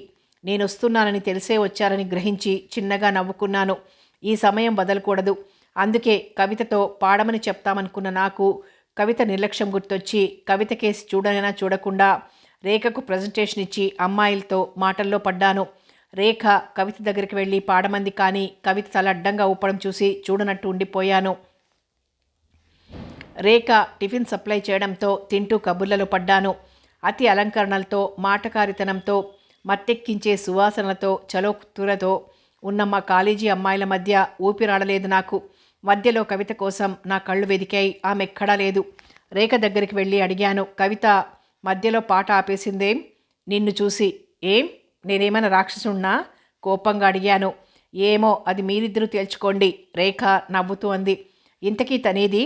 నేనొస్తున్నానని తెలిసే వచ్చారని గ్రహించి చిన్నగా నవ్వుకున్నాను. ఈ సమయం వదలకూడదు. అందుకే కవితతో పాడమని చెప్తామనుకున్న నాకు కవిత నిర్లక్ష్యం గుర్తొచ్చి కవిత కేసి చూడనైనా చూడకుండా రేఖకు ప్రజెంటేషన్ ఇచ్చి అమ్మాయిలతో మాటల్లో పడ్డాను. రేఖ కవిత దగ్గరికి వెళ్ళి పాడమంది కానీ కవిత తల అడ్డంగా ఊపడం చూసి చూడనట్టు ఉండిపోయాను. రేఖ టిఫిన్ సప్లై చేయడంతో తింటూ కబుర్లలో పడ్డాను. అతి అలంకరణలతో, మాటకారితనంతో, మత్తెక్కించే సువాసనలతో, చలోక్తులతో ఉన్న మా కాలేజీ అమ్మాయిల మధ్య ఊపిరాడలేదు నాకు. మధ్యలో కవిత కోసం నా కళ్ళు వెదికాయి. ఆమె ఎక్కడా లేదు. రేఖ దగ్గరికి వెళ్ళి అడిగాను, కవిత మధ్యలో పాట ఆపేసిందేం? నిన్ను చూసి. ఏం, నేనేమైనా రాక్షసున్నా? కోపంగా అడిగాను. ఏమో, అది మీరిద్దరూ తేల్చుకోండి, రేఖ నవ్వుతూ అంది. ఇంతకీ తనేది?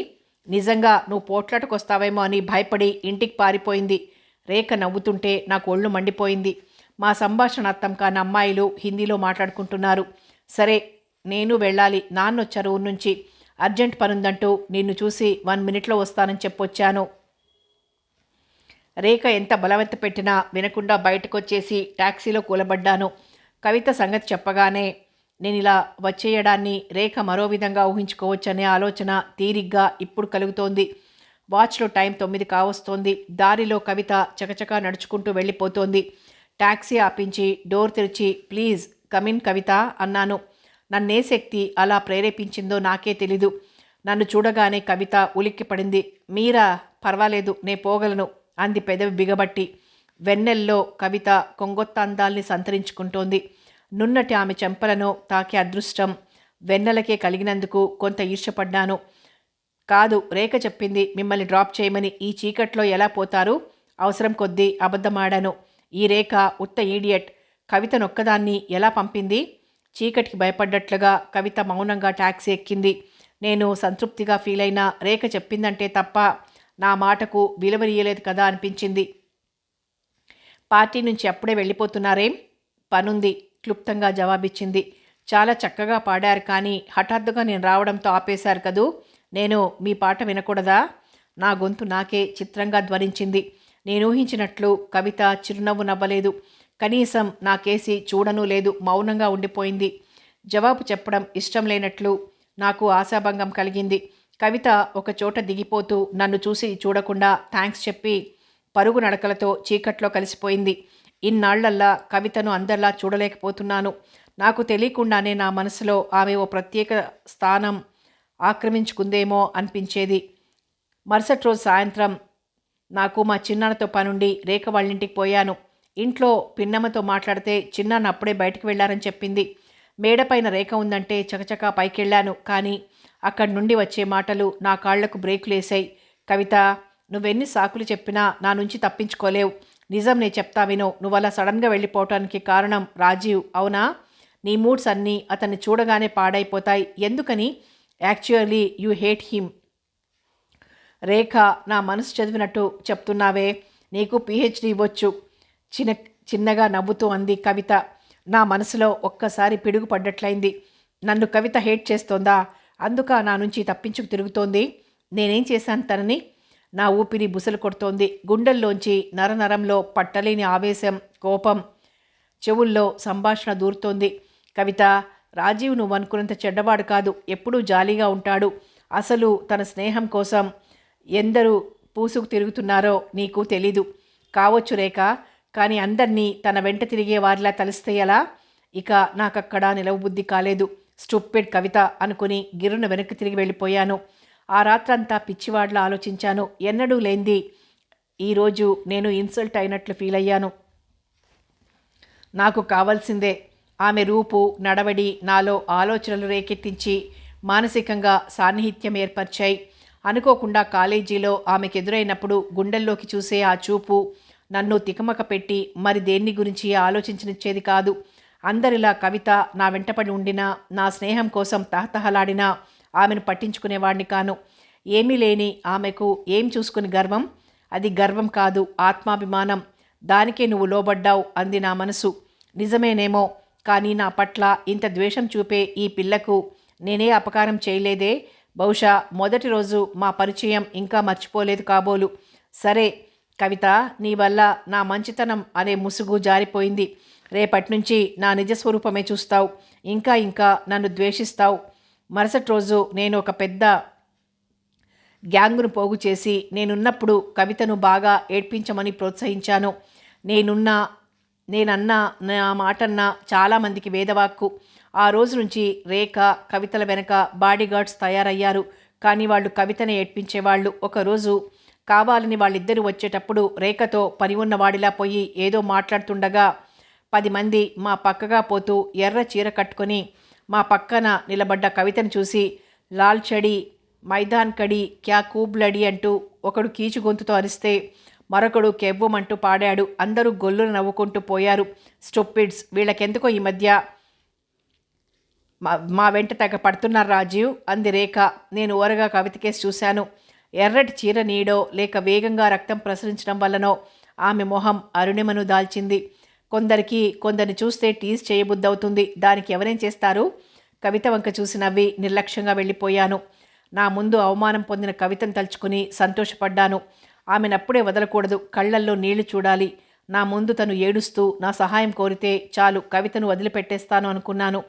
నిజంగా నువ్వు పోట్లాటకొస్తావేమో అని భయపడి ఇంటికి పారిపోయింది. రేఖ నవ్వుతుంటే నాకు ఒళ్ళు మండిపోయింది. మా సంభాషణ అర్థం కాని అమ్మాయిలు హిందీలో మాట్లాడుకుంటున్నారు. సరే, నేను వెళ్ళాలి. నాన్నొచ్చారు ఊరు నుంచి. అర్జెంట్ పనుందంటూ నిన్ను చూసి 1 మినిట్లో వస్తానని చెప్పొచ్చాను. రేఖ ఎంత బలవంత పెట్టినా వినకుండా బయటకొచ్చేసి టాక్సీలో కూలబడ్డాను. కవిత సంగతి చెప్పగానే నేను ఇలా వచ్చేయడాన్ని రేఖ మరో విధంగా ఊహించుకోవచ్చనే ఆలోచన తీరిగ్గా ఇప్పుడు కలుగుతోంది. వాచ్లో టైం 9 కావస్తోంది. దారిలో కవిత చకచకా నడుచుకుంటూ వెళ్ళిపోతోంది. టాక్సీ ఆపించి డోర్ తెరిచి ప్లీజ్ కమిన్ కవిత అన్నాను. నన్నే శక్తి అలా ప్రేరేపించిందో నాకే తెలీదు. నన్ను చూడగానే కవిత ఉలిక్కిపడింది. మీరా? పర్వాలేదు, నే పోగలను అంది పెదవి బిగబట్టి. వెన్నెల్లో కవిత కొంగొత్త అందాల్ని సంతరించుకుంటోంది. నున్నటి ఆమె చెంపలను తాకే అదృష్టం వెన్నెలకే కలిగినందుకు కొంత ఈర్ష్యపడ్డాను. కాదు, రేఖ చెప్పింది మిమ్మల్ని డ్రాప్ చేయమని. ఈ చీకట్లో ఎలా పోతారు? అవసరం కొద్దీ అబద్ధమాడాను. ఈ రేఖ ఉత్త ఈడియట్. కవితనొక్కదాన్ని ఎలా పంపింది? చీకటికి భయపడ్డట్లుగా కవిత మౌనంగా టాక్సీ ఎక్కింది. నేను సంతృప్తిగా ఫీల్ అయినా రేఖ చెప్పిందంటే తప్ప నా మాటకు విలువనీయలేదు కదా అనిపించింది. పార్టీ నుంచి అప్పుడే వెళ్ళిపోతున్నారేం? పనుంది క్లుప్తంగా జవాబిచ్చింది. చాలా చక్కగా పాడారు కానీ హఠాత్తుగా నేను రావడంతో ఆపేశారు కదూ. నేను మీ పాట వినకూడదా? నా గొంతు నాకే చిత్రంగా ధ్వనించింది. నేను ఊహించినట్లు కవిత చిరునవ్వు నవ్వలేదు. కనీసం నాకేసి చూడనూ లేదు. మౌనంగా ఉండిపోయింది. జవాబు చెప్పడం ఇష్టం లేనట్లు నాకు ఆశాభంగం కలిగింది. కవిత ఒక చోట దిగిపోతూ నన్ను చూసి చూడకుండా థ్యాంక్స్ చెప్పి పరుగు నడకలతో చీకట్లో కలిసిపోయింది. ఇన్నాళ్లల్లా కవితను అందరిలా చూడలేకపోతున్నాను. నాకు తెలియకుండానే నా మనసులో ఆమె ఓ ప్రత్యేక స్థానం ఆక్రమించుకుందేమో అనిపించేది. మరుసటి రోజు సాయంత్రం నాకు మా చిన్నాన్నతో పనుండి రేఖ వాళ్ళింటికి పోయాను. ఇంట్లో పిన్నమ్మతో మాట్లాడితే చిన్నాన్న అప్పుడే బయటికి వెళ్ళారని చెప్పింది. మేడపైన రేఖ ఉందంటే చకచకా పైకెళ్ళాను. కానీ అక్కడి నుండి వచ్చే మాటలు నా కాళ్లకు బ్రేకులేసాయి. కవిత, నువ్వెన్ని సాకులు చెప్పినా నా నుంచి తప్పించుకోలేవు. నిజం నే చెప్తా వినో. నువ్వలా సడన్గా వెళ్ళిపోవటానికి కారణం రాజీవ్, అవునా? నీ మూడ్స్ అన్నీ అతన్ని చూడగానే పాడైపోతాయి. ఎందుకని? Actually you hate him. Rekha, నా మనసు చదివినట్టు చెప్తున్నావే. నీకు పిహెచ్డి ఇవ్వచ్చు. చిన్నగా నవ్వుతూ అంది కవిత. నా మనసులో ఒక్కసారి పిడుగు పడ్డట్లయింది. నన్ను కవిత హేట్ చేస్తోందా? అందుక నా నుంచి తప్పించుకు తిరుగుతోంది? నేనేం చేశాను తనని? నా ఊపిరి బుసలు కొడుతోంది. గుండెల్లోంచి నరనరంలో పట్టలేని ఆవేశం, కోపం. చెవుల్లో సంభాషణ దూరుతోంది. కవిత, రాజీవ్ నువ్వు అనుకున్నంత చెడ్డవాడు కాదు. ఎప్పుడూ జాలీగా ఉంటాడు. అసలు తన స్నేహం కోసం ఎందరూ పూసుకు తిరుగుతున్నారో నీకు తెలీదు. కావచ్చు రేఖ, కానీ అందరినీ తన వెంట తిరిగే వారిలా తలిస్తే ఎలా? ఇక నాకక్కడ నిలవబుద్ధి కాలేదు. స్టూపిడ్ కవిత అనుకుని గిర్రున వెనక్కి తిరిగి వెళ్ళిపోయాను. ఆ రాత్రంతా పిచ్చివాడ్లా ఆలోచించాను. ఎన్నడూ లేంది ఈరోజు నేను ఇన్సల్ట్ అయినట్లు ఫీల్ అయ్యాను. నాకు కావాల్సిందే. ఆమె రూపు, నడవడి నాలో ఆలోచనలు రేకెత్తించి మానసికంగా సాన్నిహిత్యం ఏర్పరిచాయి. అనుకోకుండా కాలేజీలో ఆమెకెదురైనప్పుడు గుండెల్లోకి చూసే ఆ చూపు నన్ను తికమక పెట్టి మరి దేన్ని గురించి ఆలోచించనిచ్చేది కాదు. అందరిలా కవిత నా వెంటపడి ఉండినా, నా స్నేహం కోసం తహతహలాడినా ఆమెను పట్టించుకునేవాడిని కాను. ఏమీ లేని ఆమెకు ఏం చూసుకుని గర్వం? అది గర్వం కాదు, ఆత్మాభిమానం. దానికే నువ్వు లోబడ్డావు అంది నా మనసు. నిజమేనేమో, కానీ నా పట్ల ఇంత ద్వేషం చూపే ఈ పిల్లకు నేనే అపకారం చేయలేదే. బహుశా మొదటి రోజు మా పరిచయం ఇంకా మర్చిపోలేదు కాబోలు. సరే కవిత, నీ వల్ల నా మంచితనం అనే ముసుగు జారిపోయింది. రేపటి నుంచి నా నిజస్వరూపమే చూస్తావు. ఇంకా ఇంకా నన్ను ద్వేషిస్తావు. మరుసటి రోజు నేను ఒక పెద్ద గ్యాంగును పోగు చేసి నేనున్నప్పుడు కవితను బాగా ఏడ్పించమని ప్రోత్సహించాను. నేనన్నా నా మాటన్నా చాలామందికి వేదవాక్కు. ఆ రోజు నుంచి రేఖ, కవితల వెనక బాడీగార్డ్స్ తయారయ్యారు. కానీ వాళ్ళు కవితనే ఏడ్పించేవాళ్ళు. ఒకరోజు కావాలని వాళ్ళిద్దరూ వచ్చేటప్పుడు రేఖతో పని ఉన్నవాడిలా పోయి ఏదో మాట్లాడుతుండగా 10 మంది మా పక్కగా పోతూ ఎర్ర చీర కట్టుకొని మా పక్కన నిలబడ్డ కవితను చూసి లాల్ చడి, మైదాన్ కడి, క్యా కూబ్ లడి అంటూ ఒకడు కీచు గొంతుతో అరిస్తే మరొకడు కెవ్వమంటూ పాడాడు. అందరూ గొల్లును నవ్వుకుంటూ పోయారు. స్టూపిడ్స్, వీళ్ళకెందుకో ఈ మధ్య మా వెంట తెగ పడుతున్నారు రాజీవ్ అంది రేఖ. నేను ఓరగా కవితకేసి చూశాను. ఎర్రటి చీర నీడో లేక వేగంగా రక్తం ప్రసరించడం వల్లనో ఆమె మొహం అరుణిమను దాల్చింది. కొందరిని చూస్తే టీజ్ చేయబుద్దవుతుంది. దానికి ఎవరేం చేస్తారు? కవిత వంక చూసి నవ్వి నిర్లక్ష్యంగా వెళ్ళిపోయాను. నా ముందు అవమానం పొందిన కవితను తలుచుకుని సంతోషపడ్డాను. ఆమెనప్పుడే వదలకూడదు. కళ్ళల్లో నీళ్లు చూడాలి. నా ముందు తను ఏడుస్తూ నా సహాయం కోరితే చాలు, కవితను వదిలిపెట్టేస్తాను అనుకున్నాను.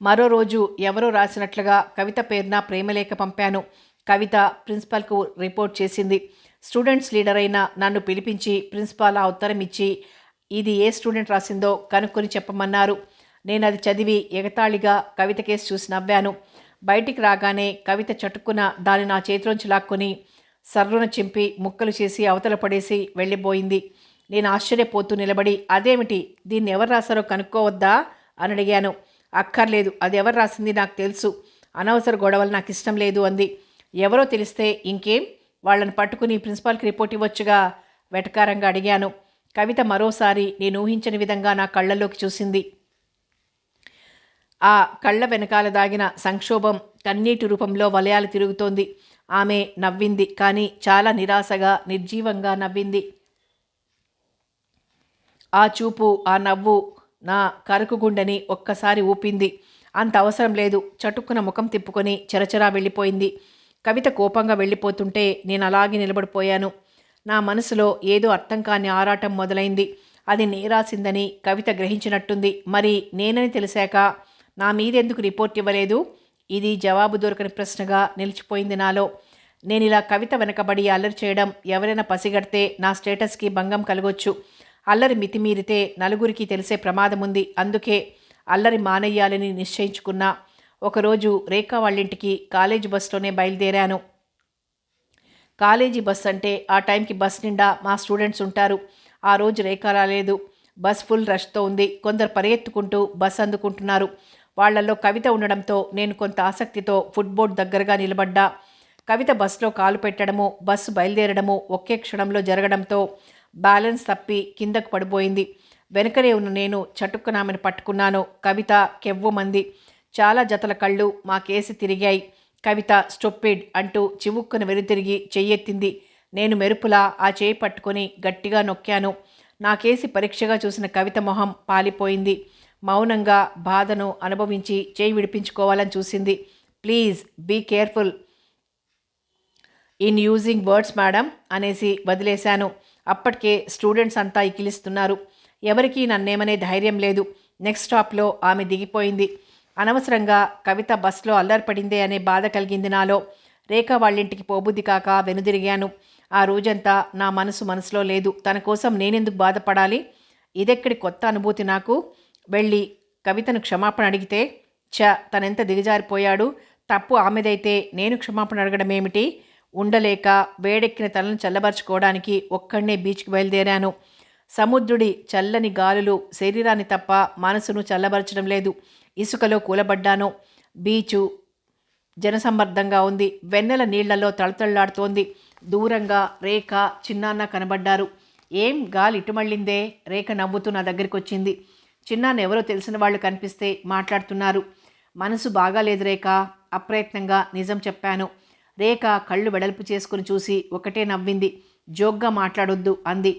మరో రోజు ఎవరో రాసినట్లుగా కవిత పేరున ప్రేమలేఖ పంపాను. కవిత ప్రిన్సిపాల్కు రిపోర్ట్ చేసింది. స్టూడెంట్స్ లీడర్ అయిన నన్ను పిలిపించి ప్రిన్సిపాల్ ఆ ఉత్తరం ఇచ్చి ఇది ఏ స్టూడెంట్ రాసిందో కనుక్కొని చెప్పమన్నారు. నేను అది చదివి ఎగతాళిగా కవిత కేసు చూసి నవ్వాను. బయటికి రాగానే కవిత చటుక్కున దాన్ని నా చేతిలోంచి లాక్కొని సర్రున చింపి ముక్కలు చేసి అవతల పడేసి వెళ్ళిపోయింది. నేను ఆశ్చర్యపోతూ నిలబడి, అదేమిటి, దీన్ని ఎవరు రాశారో కనుక్కోవద్దా అని అడిగాను. అక్కర్లేదు, అది ఎవరు రాసింది నాకు తెలుసు. అనవసర గొడవలు నాకు ఇష్టం లేదు అంది. ఎవరో తెలిస్తే ఇంకేం, వాళ్ళని పట్టుకుని ప్రిన్సిపాల్కి రిపోర్ట్ ఇవ్వచ్చుగా వెటకారంగా అడిగాను. కవిత మరోసారి నేను ఊహించని విధంగా నా కళ్ళల్లోకి చూసింది. ఆ కళ్ళ వెనకాల దాగిన సంక్షోభం కన్నీటి రూపంలో వలయాలు తిరుగుతోంది. ఆమె నవ్వింది, కానీ చాలా నిరాశగా, నిర్జీవంగా నవ్వింది. ఆ చూపు, ఆ నవ్వు నా కరకు గుండెని ఒక్కసారి ఊపింది. అంత అవసరం లేదు. చటుక్కున ముఖం తిప్పుకొని చెరచరా వెళ్ళిపోయింది. కవిత కోపంగా వెళ్ళిపోతుంటే నేను అలాగే నిలబడిపోయాను. నా మనసులో ఏదో అర్థం కాని ఆరాటం మొదలైంది. అది నేరాసిందని కవిత గ్రహించినట్టుంది. మరి నేనని తెలిసాక నా మీదెందుకు రిపోర్ట్ ఇవ్వలేదు? ఇది జవాబు దొరకని ప్రశ్నగా నిలిచిపోయింది నాలో. నేను ఇలా కవిత వెనకబడి అల్లరి చేయడం ఎవరైనా పసిగడితే నా స్టేటస్కి భంగం కలగొచ్చు. అల్లరి మితిమీరితే నలుగురికి తెలిసే ప్రమాదం ఉంది. అందుకే అల్లరి మానేయాలని నిశ్చయించుకున్నా. ఒకరోజు రేఖా వాళ్ళింటికి కాలేజీ బస్సులోనే బయలుదేరాను. కాలేజీ బస్ అంటే ఆ టైంకి బస్ నిండా మా స్టూడెంట్స్ ఉంటారు. ఆ రోజు రేఖ రాలేదు. బస్ ఫుల్ రష్తో ఉంది. కొందరు పరిగెత్తుకుంటూ బస్ అందుకుంటున్నారు. వాళ్లలో కవిత ఉండడంతో నేను కొంత ఆసక్తితో ఫుట్బోర్డ్ దగ్గరగా నిలబడ్డా. కవిత బస్సులో కాలు పెట్టడము, బస్సు బయలుదేరడము ఒకే క్షణంలో జరగడంతో బ్యాలెన్స్ తప్పి కిందకు పడిపోయింది. వెనుకనే ఉన్న నేను చటుక్కున ఆమెను పట్టుకున్నాను. కవిత కెవ్వుమంది. చాలా జతల కళ్ళు మా కేసి తిరిగాయి. కవిత స్టొప్పిడ్ అంటూ చివుక్కున వెనుతిరిగి చెయ్యెత్తింది. నేను మెరుపులా ఆ చేయి పట్టుకొని గట్టిగా నొక్కాను. నా కేసి పరీక్షగా చూసిన కవిత మొహం పాలిపోయింది. మౌనంగా బాధను అనుభవించి చేయి విడిపించుకోవాలని చూసింది. Please be careful in using words madam అనేసి వదిలేశాను. అప్పటికే స్టూడెంట్స్ అంతా ఇకిలిస్తున్నారు. ఎవరికీ నన్నేమనే ధైర్యం లేదు. నెక్స్ట్ స్టాప్లో ఆమె దిగిపోయింది. అనవసరంగా కవిత బస్లో అల్లరిపడిందే అనే బాధ కలిగింది నాలో. రేఖ వాళ్ళింటికి పోబుద్ది కాక వెనుదిరిగాను. ఆ రోజంతా నా మనసులో లేదు. తన కోసం నేనెందుకు బాధపడాలి? ఇదెక్కడి కొత్త అనుభూతి నాకు. వెళ్ళి కవితను క్షమాపణ అడిగితే, తనెంత దిగజారిపోయాడు. తప్పు ఆమెదైతే నేను క్షమాపణ అడగడం ఏమిటి? ఉండలేక వేడెక్కిన తలను చల్లబరుచుకోవడానికి ఒక్కడనే బీచ్కి బయలుదేరాను. సముద్రుడి చల్లని గాలులు శరీరాన్ని తప్ప మనసును చల్లబరచడం లేదు. ఇసుకలో కూలబడ్డాను. బీచు జనసమ్మర్దంగా ఉంది. వెన్నెల నీళ్లలో తళతళలాడుతోంది. దూరంగా రేఖ, చిన్నాన్న కనబడ్డారు. ఏం గాలి ఇటుమళ్ళిందే? రేఖ నవ్వుతూ నా దగ్గరికి వచ్చింది. చిన్నాన్న ఎవరో తెలిసిన వాళ్ళు కనిపిస్తే మాట్లాడుతున్నారు. మనసు బాగాలేదు రేఖ, అప్రయత్నంగా నిజం చెప్పాను. రేఖ కళ్ళు వెడల్పు చేసుకుని చూసి ఒకటే నవ్వింది. జోక్గా మాట్లాడొద్దు అంది.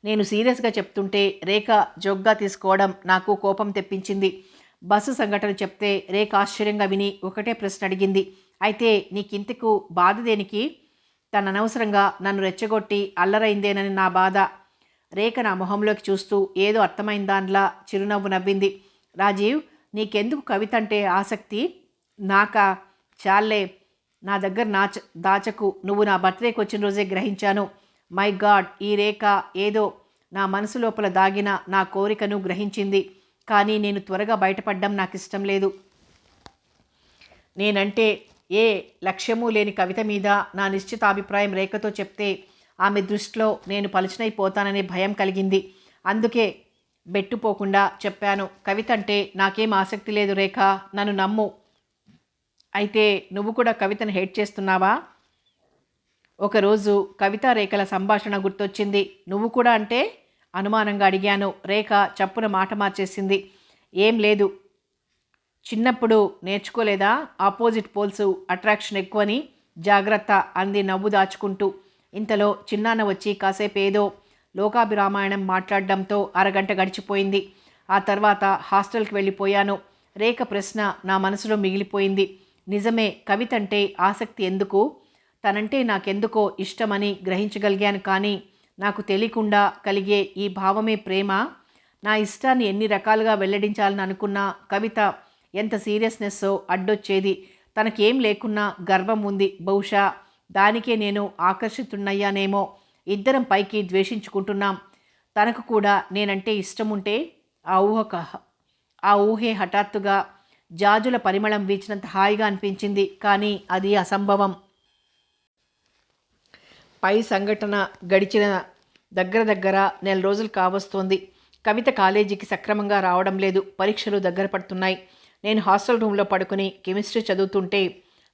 నేను సీరియస్గా చెప్తుంటే రేఖ జోక్గా తీసుకోవడం నాకు కోపం తెప్పించింది. బస్సు సంఘటన చెప్తే రేఖ ఆశ్చర్యంగా విని ఒకటే ప్రశ్న అడిగింది. అయితే నీకింతకు బాధ దేనికి? తను అనవసరంగా నన్ను రెచ్చగొట్టి అల్లరైందేనని నా బాధ. రేఖ నా మొహంలోకి చూస్తూ ఏదో అర్థమైన దానిలా చిరునవ్వు నవ్వింది. రాజీవ్, నీకెందుకు కవిత అంటే ఆసక్తి? నాకా? చాలే, నా దగ్గర దాచకు. నువ్వు నా బర్త్డేకి వచ్చిన రోజే గ్రహించాను. మై గాడ్, ఈ రేఖ ఏదో నా మనసు లోపల దాగిన నా కోరికను గ్రహించింది. కానీ నేను త్వరగా బయటపడడం నాకు ఇష్టం లేదు. నేనంటే ఏ లక్ష్యమూ లేని కవిత మీద నా నిశ్చితాభిప్రాయం రేఖతో చెప్తే ఆమె దృష్టిలో నేను పలుచనైపోతాననే భయం కలిగింది. అందుకే బెట్టుపోకుండా చెప్పాను. కవిత అంటే నాకేం ఆసక్తి లేదు రేఖ, నన్ను నమ్ము. అయితే నువ్వు కూడా కవితను హేట్ చేస్తున్నావా? ఒకరోజు కవితా రేఖల సంభాషణ గుర్తొచ్చింది. నువ్వు కూడా అంటే? అనుమానంగా అడిగాను. రేఖ చప్పున మాట మార్చేసింది. ఏం లేదు, చిన్నప్పుడు నేర్చుకోలేదా? ఆపోజిట్ పోల్స్ అట్రాక్షన్ ఎక్కువని. జాగ్రత్త అంది నవ్వు దాచుకుంటూ. ఇంతలో చిన్నాన్న వచ్చి కాసేపు ఏదో లోకాభిరామాయణం మాట్లాడడంతో అరగంట గడిచిపోయింది. ఆ తర్వాత హాస్టల్కి వెళ్ళిపోయాను. రేఖ ప్రశ్న నా మనసులో మిగిలిపోయింది. నిజమే, కవిత అంటే ఆసక్తి ఎందుకు? తనంటే నాకెందుకో ఇష్టమని గ్రహించగలిగాను. కానీ నాకు తెలియకుండా కలిగే ఈ భావమే ప్రేమ? నా ఇష్టాన్ని ఎన్ని రకాలుగా వెల్లడించాలని అనుకున్నా కవిత ఎంత సీరియస్నెస్సో అడ్డొచ్చేది. తనకేం లేకున్నా గర్వం ఉంది. బహుశా దానికే నేను ఆకర్షితున్నయ్యానేమో. ఇద్దరం పైకి ద్వేషించుకుంటున్నాం. తనకు కూడా నేనంటే ఇష్టముంటే ఆ ఊహే హఠాత్తుగా జాజుల పరిమళం వీచినంత హాయిగా అనిపించింది. కానీ అది అసంభవం. పై సంఘటన గడిచిన దగ్గర నెల రోజులు కావస్తోంది. కవిత కాలేజీకి సక్రమంగా రావడం లేదు. పరీక్షలు దగ్గర పడుతున్నాయి. నేను హాస్టల్ రూమ్లో పడుకుని కెమిస్ట్రీ చదువుతుంటే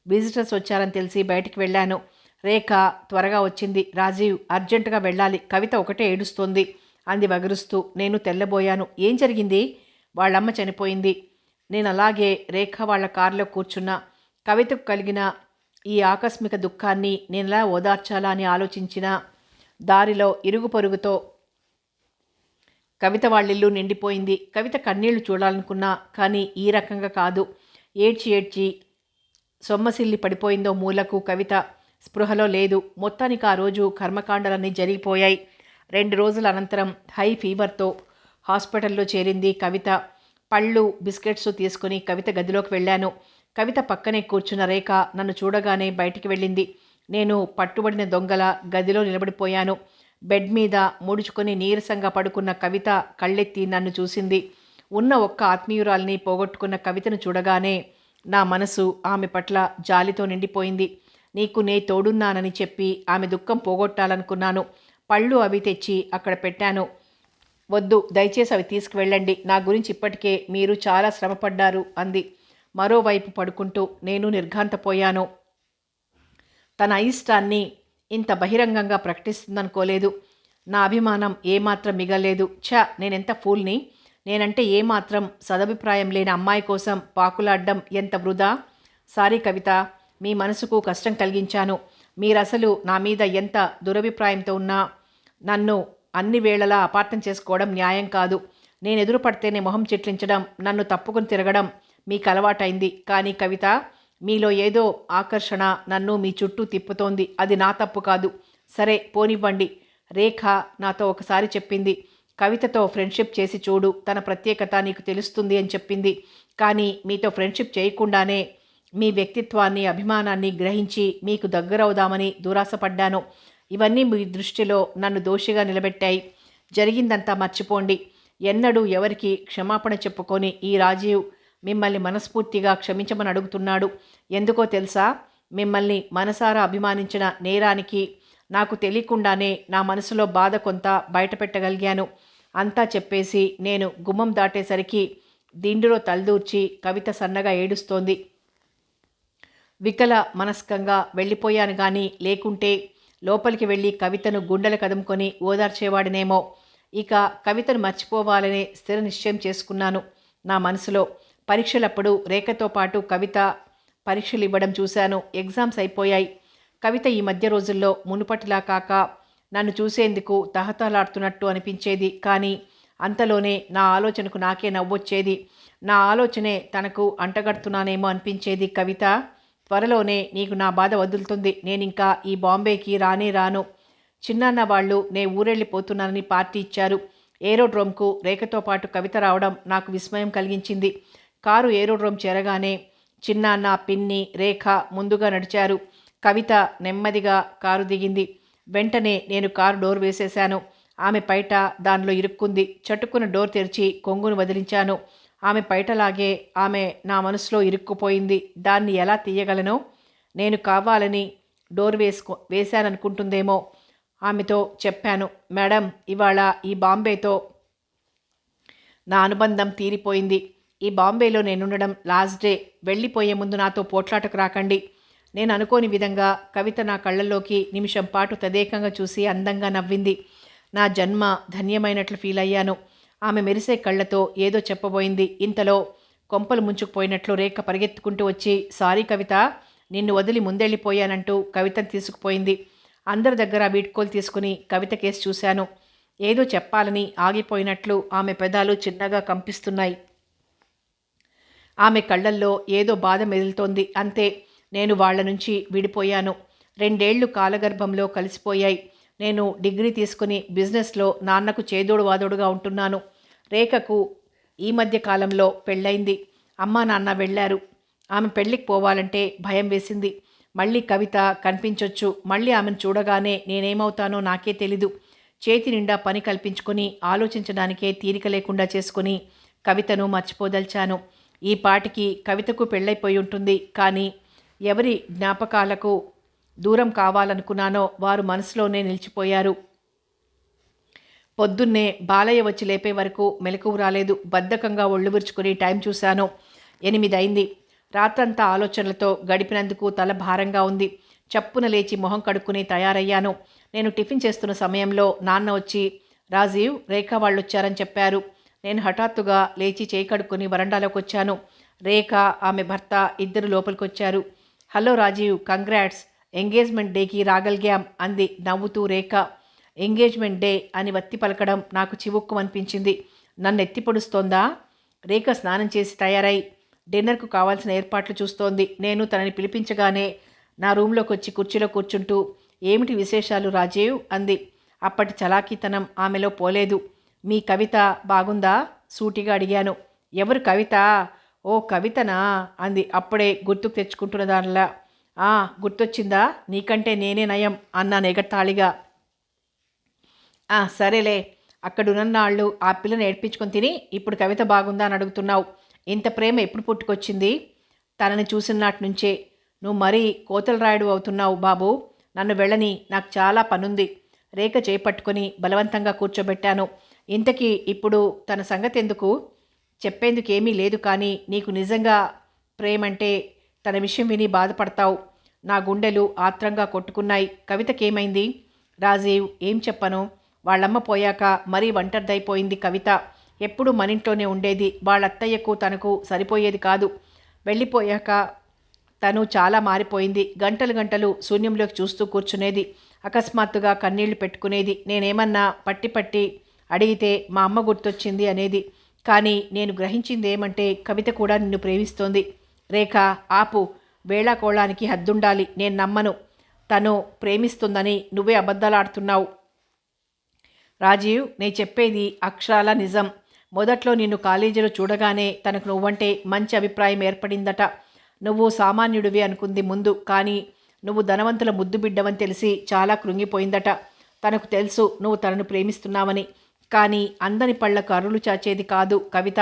విజిటర్స్ వచ్చారని తెలిసి బయటికి వెళ్ళాను. రేఖ త్వరగా వచ్చింది. రాజీవ్, అర్జెంటుగా వెళ్ళాలి, కవిత ఒకటే ఏడుస్తోంది అంది వగరుస్తూ. నేను తెల్లబోయాను. ఏం జరిగింది? వాళ్ళమ్మ చనిపోయింది. నేను అలాగే రేఖ వాళ్ళ కారులో కూర్చున్నా. కవితకు కలిగిన ఈ ఆకస్మిక దుఃఖాన్ని నేనెలా ఓదార్చాలా అని ఆలోచించిన దారిలో ఇరుగు పొరుగుతో కవిత వాళ్ళిల్లు నిండిపోయింది. కవిత కన్నీళ్లు చూడాలనుకున్నా, కానీ ఈ రకంగా కాదు. ఏడ్చి ఏడ్చి సొమ్మసిల్లి పడిపోయిందో మూలకు. కవిత స్పృహలో లేదు. మొత్తానికి ఆ రోజు కర్మకాండలన్నీ జరిగిపోయాయి. 2 రోజుల అనంతరం హై ఫీవర్తో హాస్పిటల్లో చేరింది కవిత. పళ్ళు బిస్కెట్స్ తీసుకుని కవిత గదిలోకి వెళ్ళాను. కవిత పక్కనే కూర్చున్న రేఖ నన్ను చూడగానే బయటికి వెళ్ళింది. నేను పట్టుబడిన దొంగల గదిలో నిలబడిపోయాను. బెడ్ మీద ముడుచుకొని నీరసంగా పడుకున్న కవిత కళ్ళెత్తి నన్ను చూసింది. ఉన్న ఒక్క ఆత్మీయురాల్ని పోగొట్టుకున్న కవితను చూడగానే నా మనసు ఆమె పట్ల జాలితో నిండిపోయింది. నీకు నే తోడున్నానని చెప్పి ఆమె దుఃఖం పోగొట్టాలనుకున్నాను. పళ్ళు అవి తెచ్చి అక్కడ పెట్టాను. వద్దు, దయచేసి అవి తీసుకువెళ్ళండి. నా గురించి ఇప్పటికే మీరు చాలా శ్రమపడ్డారు అంది మరోవైపు పడుకుంటూ. నేను నిర్ఘాంతపోయాను. తన అయిష్టాన్ని ఇంత బహిరంగంగా ప్రకటిస్తుందనుకోలేదు. నా అభిమానం ఏమాత్రం మిగలేదు. నేనెంత ఫూల్ని. నేనంటే ఏమాత్రం సదభిప్రాయం లేని అమ్మాయి కోసం పాకులాడ్డం ఎంత వృధా. సారీ కవిత, మీ మనసుకు కష్టం కలిగించాను. మీరసలు నా మీద ఎంత దురభిప్రాయంతో ఉన్నా నన్ను అన్ని వేళలా అపార్థం చేసుకోవడం న్యాయం కాదు. నేను ఎదురుపడితేనే మొహం చిట్లించడం, నన్ను తప్పుకుని తిరగడం మీకు అలవాటైంది. కానీ కవిత, మీలో ఏదో ఆకర్షణ నన్ను మీ చుట్టూ తిప్పుతోంది. అది నా తప్పు కాదు. సరే పోనివ్వండి. రేఖ నాతో ఒకసారి చెప్పింది, కవితతో ఫ్రెండ్షిప్ చేసి చూడు, తన ప్రత్యేకత నీకు తెలుస్తుంది అని చెప్పింది. కానీ మీతో ఫ్రెండ్షిప్ చేయకుండానే మీ వ్యక్తిత్వాన్ని, అభిమానాన్ని గ్రహించి మీకు దగ్గరవుదామని దురాశపడ్డాను. ఇవన్నీ మీ దృష్టిలో నన్ను దోషిగా నిలబెట్టాయి. జరిగిందంతా మర్చిపోండి. ఎన్నడూ ఎవరికి క్షమాపణ చెప్పుకొని ఈ రాజీవ్ మిమ్మల్ని మనస్ఫూర్తిగా క్షమించమని అడుగుతున్నాడు. ఎందుకో తెలుసా? మిమ్మల్ని మనసారా అభిమానించిన నేరానికి నాకు తెలియకుండానే నా మనసులో బాధ కొంత బయటపెట్టగలిగాను. అంతా చెప్పేసి నేను గుమ్మం దాటేసరికి దిండులో తలదూర్చి కవిత సన్నగా ఏడుస్తోంది. వికల మనస్కంగా వెళ్ళిపోయాను గాని లేకుంటే లోపలికి వెళ్ళి కవితను గుండెలు కదుముకొని ఓదార్చేవాడినేమో. ఇక కవితను మర్చిపోవాలనే స్థిర నిశ్చయం చేసుకున్నాను నా మనసులో. పరీక్షలప్పుడు రేఖతో పాటు కవిత పరీక్షలు ఇవ్వడం చూశాను. ఎగ్జామ్స్ అయిపోయాయి. కవిత ఈ మధ్య రోజుల్లో మునుపటిలా కాక నన్ను చూసేందుకు తహతలాడుతున్నట్టు అనిపించేది. కానీ అంతలోనే నా ఆలోచనకు నాకే నవ్వొచ్చేది. నా ఆలోచనే తనకు అంటగడుతున్నానేమో అనిపించేది. కవిత, త్వరలోనే నీకు నా బాధ వదులుతుంది. నేనింకా ఈ బాంబేకి రానే రాను. చిన్నాన్న వాళ్ళు నే ఊరెళ్ళిపోతున్నానని పార్టీ ఇచ్చారు. ఏరోడ్రోమ్కు రేఖతో పాటు కవిత రావడం నాకు విస్మయం కలిగించింది. కారు ఏరోడ్రోమ్ చేరగానే చిన్నాన్న, పిన్ని, రేఖ ముందుగా నడిచారు. కవిత నెమ్మదిగా కారు దిగింది. వెంటనే నేను కారు డోర్ వేసేశాను. ఆమె పైట దానిలో ఇరుక్కుంది. చటుక్కున డోర్ తెరిచి కొంగును వదిలించాను. ఆమె పైటలాగే ఆమె నా మనసులో ఇరుక్కుపోయింది. దాన్ని ఎలా తీయగలనో? నేను కావాలని డోర్ వేశాననుకుంటుందేమో. ఆమెతో చెప్పాను, మేడం, ఇవాళ ఈ బాంబేతో నా అనుబంధం తీరిపోయింది. ఈ బాంబేలో నేనుండడం లాస్ట్ డే. వెళ్ళిపోయే ముందు నాతో పోట్లాటకు రాకండి. నేను అనుకోని విధంగా కవిత నా కళ్ళల్లోకి నిమిషం పాటు తదేకంగా చూసి అందంగా నవ్వింది. నా జన్మ ధన్యమైనట్లు ఫీల్ అయ్యాను. ఆమె మెరిసే కళ్ళతో ఏదో చెప్పబోయింది. ఇంతలో కొంపలు ముంచుకుపోయినట్లు రేఖ పరిగెత్తుకుంటూ వచ్చి, సారీ కవిత, నిన్ను వదిలి ముందెళ్ళిపోయానంటూ కవితను తీసుకుపోయింది. అందరి దగ్గర వీడ్కోలు తీసుకుని కవిత కేసు చూశాను. ఏదో చెప్పాలని ఆగిపోయినట్లు ఆమె పెదాలు చిన్నగా కంపిస్తున్నాయి. ఆమె కళ్ళల్లో ఏదో బాధ మెదులుతోంది. అంతే, నేను వాళ్ల నుంచి విడిపోయాను. 2 ఏళ్లు కాలగర్భంలో కలిసిపోయాయి. నేను డిగ్రీ తీసుకుని బిజినెస్లో నాన్నకు చేదోడు వాదోడుగా ఉంటున్నాను. రేఖకు ఈ మధ్య కాలంలో పెళ్ళయింది. అమ్మా నాన్న వెళ్ళారు. ఆమె పెళ్ళికి పోవాలంటే భయం వేసింది. మళ్ళీ కవిత కనిపించొచ్చు. మళ్ళీ ఆమెను చూడగానే నేనేమవుతానో నాకే తెలీదు. చేతి నిండా పని కల్పించుకొని ఆలోచించడానికే తీరిక లేకుండా చేసుకుని కవితను మర్చిపోదలిచాను. ఈ పాటికి కవితకు పెళ్ళైపోయి ఉంటుంది. కానీ ఎవరి జ్ఞాపకాలకు దూరం కావాలనుకున్నానో వారు మనసులోనే నిలిచిపోయారు. పొద్దున్నే బాలయ్య వచ్చి లేపే వరకు మెలకువ రాలేదు. బద్ధకంగా ఒళ్ళు విరుచుకుని టైం చూశాను. 8 అయింది. రాత్రంతా ఆలోచనలతో గడిపినందుకు తల భారంగా ఉంది. చప్పున లేచి మొహం కడుక్కుని తయారయ్యాను. నేను టిఫిన్ చేస్తున్న సమయంలో నాన్న వచ్చి, రాజీవ్, రేఖ వాళ్ళు వచ్చారని చెప్పారు. నేను హఠాత్తుగా లేచి చేయి కడుక్కుని వరండాలోకి వచ్చాను. రేఖ, ఆమె భర్త ఇద్దరు లోపలికొచ్చారు. హలో రాజీవ్, కంగ్రాట్స్, ఎంగేజ్మెంట్ డేకి రాగలిగాం అంది నవ్వుతూ రేఖ. ఎంగేజ్మెంట్ డే అని వత్తి పలకడం నాకు చివుక్కుమనిపించింది. నన్ను ఎత్తి పొడుస్తోందా? రేఖ స్నానం చేసి తయారై డిన్నర్కు కావాల్సిన ఏర్పాట్లు చూస్తోంది. నేను తనని పిలిపించగానే నా రూంలోకి వచ్చి కుర్చీలో కూర్చుంటూ ఏమిటి విశేషాలు రాజీవ్ అంది. అప్పటి చలాకీతనం ఆమెలో పోలేదు. మీ కవిత బాగుందా? సూటిగా అడిగాను. ఎవరు కవిత? ఓ కవితనా అంది అప్పుడే గుర్తుకు తెచ్చుకుంటున్న దానిలా. గుర్తొచ్చిందా? నీకంటే నేనే నయం అన్నాను ఎగతాళిగా. సరేలే, అక్కడున్నాళ్ళు ఆ పిల్లని ఏడ్పించుకొని తిని ఇప్పుడు కవిత బాగుందా అని అడుగుతున్నావు. ఇంత ప్రేమ ఎప్పుడు పుట్టుకొచ్చింది? తనని చూసిన నాటి నుంచే. నువ్వు మరీ కోతలు రాయుడు అవుతున్నావు బాబు. నన్ను వెళ్ళని, నాకు చాలా పనుంది. రేఖ చేపట్టుకొని బలవంతంగా కూర్చోబెట్టాను. ఇంతకీ ఇప్పుడు తన సంగతి ఎందుకు? చెప్పేందుకేమీ లేదు, కానీ నీకు నిజంగా ప్రేమంటే తన విషయం విని బాధపడతావు. నా గుండెలు ఆత్రంగా కొట్టుకున్నాయి. కవితకేమైంది? రాజీవ్, ఏం చెప్పను. వాళ్ళమ్మ పోయాక మరీ ఒంటరిదైపోయింది కవిత. ఎప్పుడు మనింట్లోనే ఉండేది. వాళ్ళత్తయ్యకు తనకు సరిపోయేది కాదు. వెళ్ళిపోయాక తను చాలా మారిపోయింది. గంటలు గంటలు శూన్యంలోకి చూస్తూ కూర్చునేది. అకస్మాత్తుగా కన్నీళ్లు పెట్టుకునేది. నేనేమన్నా పట్టి పట్టి అడిగితే మా అమ్మ గుర్తొచ్చింది అనేది. కానీ నేను గ్రహించింది ఏమంటే కవిత కూడా నిన్ను ప్రేమిస్తోంది. రేఖ, ఆపు. వేళాకోళానికి హద్దుండాలి. నేను నమ్మను. తను ప్రేమిస్తుందని నువ్వే అబద్ధాలాడుతున్నావు. రాజీవ్, నేను చెప్పేది అక్షరాల నిజం. మొదట్లో నిన్ను కాలేజీలో చూడగానే తనకు నువ్వంటే మంచి అభిప్రాయం ఏర్పడిందట. నువ్వు సామాన్యుడివి అనుకుంది ముందు, కానీ నువ్వు ధనవంతుల ముద్దు బిడ్డవని తెలిసి చాలా కృంగిపోయిందట. తనకు తెలుసు నువ్వు తనను ప్రేమిస్తున్నావని. కానీ అందని పళ్ళకు అరులు చాచేది కాదు కవిత.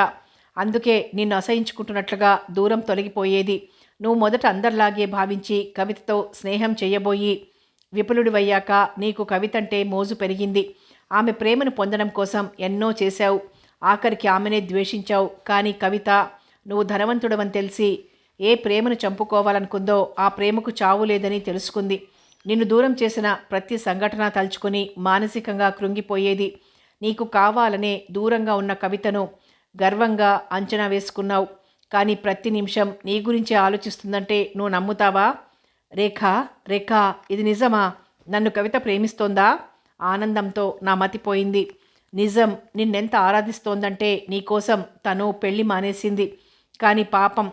అందుకే నిన్ను అసహించుకుంటున్నట్లుగా దూరం తొలగిపోయేది. నువ్వు మొదట అందరిలాగే భావించి కవితతో స్నేహం చేయబోయి విపులుడివయ్యాక నీకు కవితంటే మోజు పెరిగింది. ఆమె ప్రేమను పొందడం కోసం ఎన్నో చేశావు. ఆఖరికి ఆమెనే ద్వేషించావు. కానీ కవిత, నువ్వు ధనవంతుడవని తెలిసి ఏ ప్రేమను చంపుకోవాలనుకుందో ఆ ప్రేమకు చావు లేదని తెలుసుకుంది. నిన్ను దూరం చేసిన ప్రతి సంఘటన తలుచుకొని మానసికంగా కృంగిపోయేది. నీకు కావాలనే దూరంగా ఉన్న కవితను గర్వంగా అంచనా వేసుకున్నావు. కానీ ప్రతి నిమిషం నీ గురించే ఆలోచిస్తుందంటే నువ్వు నమ్ముతావా? రేఖ, రేఖ, ఇది నిజమా? నన్ను కవిత ప్రేమిస్తోందా? ఆనందంతో నా మతిపోయింది. నిజం. నిన్నెంత ఆరాధిస్తోందంటే నీకోసం తను పెళ్లి మానేసింది. కానీ పాపం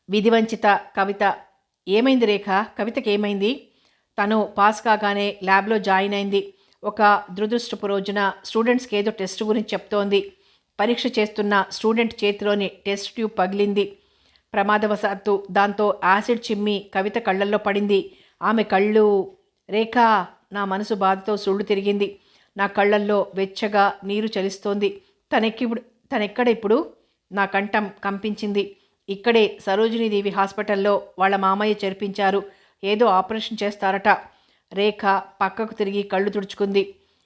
విధివంచిత కవిత. ఏమైంది రేఖ? కవితకేమైంది? తను పాస్ కాగానే ల్యాబ్లో జాయిన్ అయింది. ఒక దురదృష్టపు రోజున స్టూడెంట్స్కి ఏదో టెస్ట్ గురించి చెప్తోంది. పరీక్ష చేస్తున్న స్టూడెంట్ చేతిలోని టెస్ట్ ట్యూబ్ పగిలింది ప్రమాదవశాత్తు. దాంతో యాసిడ్ చిమ్మి కవిత కళ్ళల్లో పడింది. ఆమె కళ్ళు. రేఖ, నా మనసు బాధతో సుళ్ళు తిరిగింది. నా కళ్ళల్లో వెచ్చగా నీరు చలిస్తోంది. తనెక్కడ ఇప్పుడు? నా కంఠం కంపించింది. ఇక్కడే సరోజినీదేవి హాస్పిటల్లో వాళ్ళ మామయ్య చేర్పించారు. ఏదో ఆపరేషన్ చేస్తారట. రేఖ పక్కకు తిరిగి కళ్ళు తుడుచుకుంది.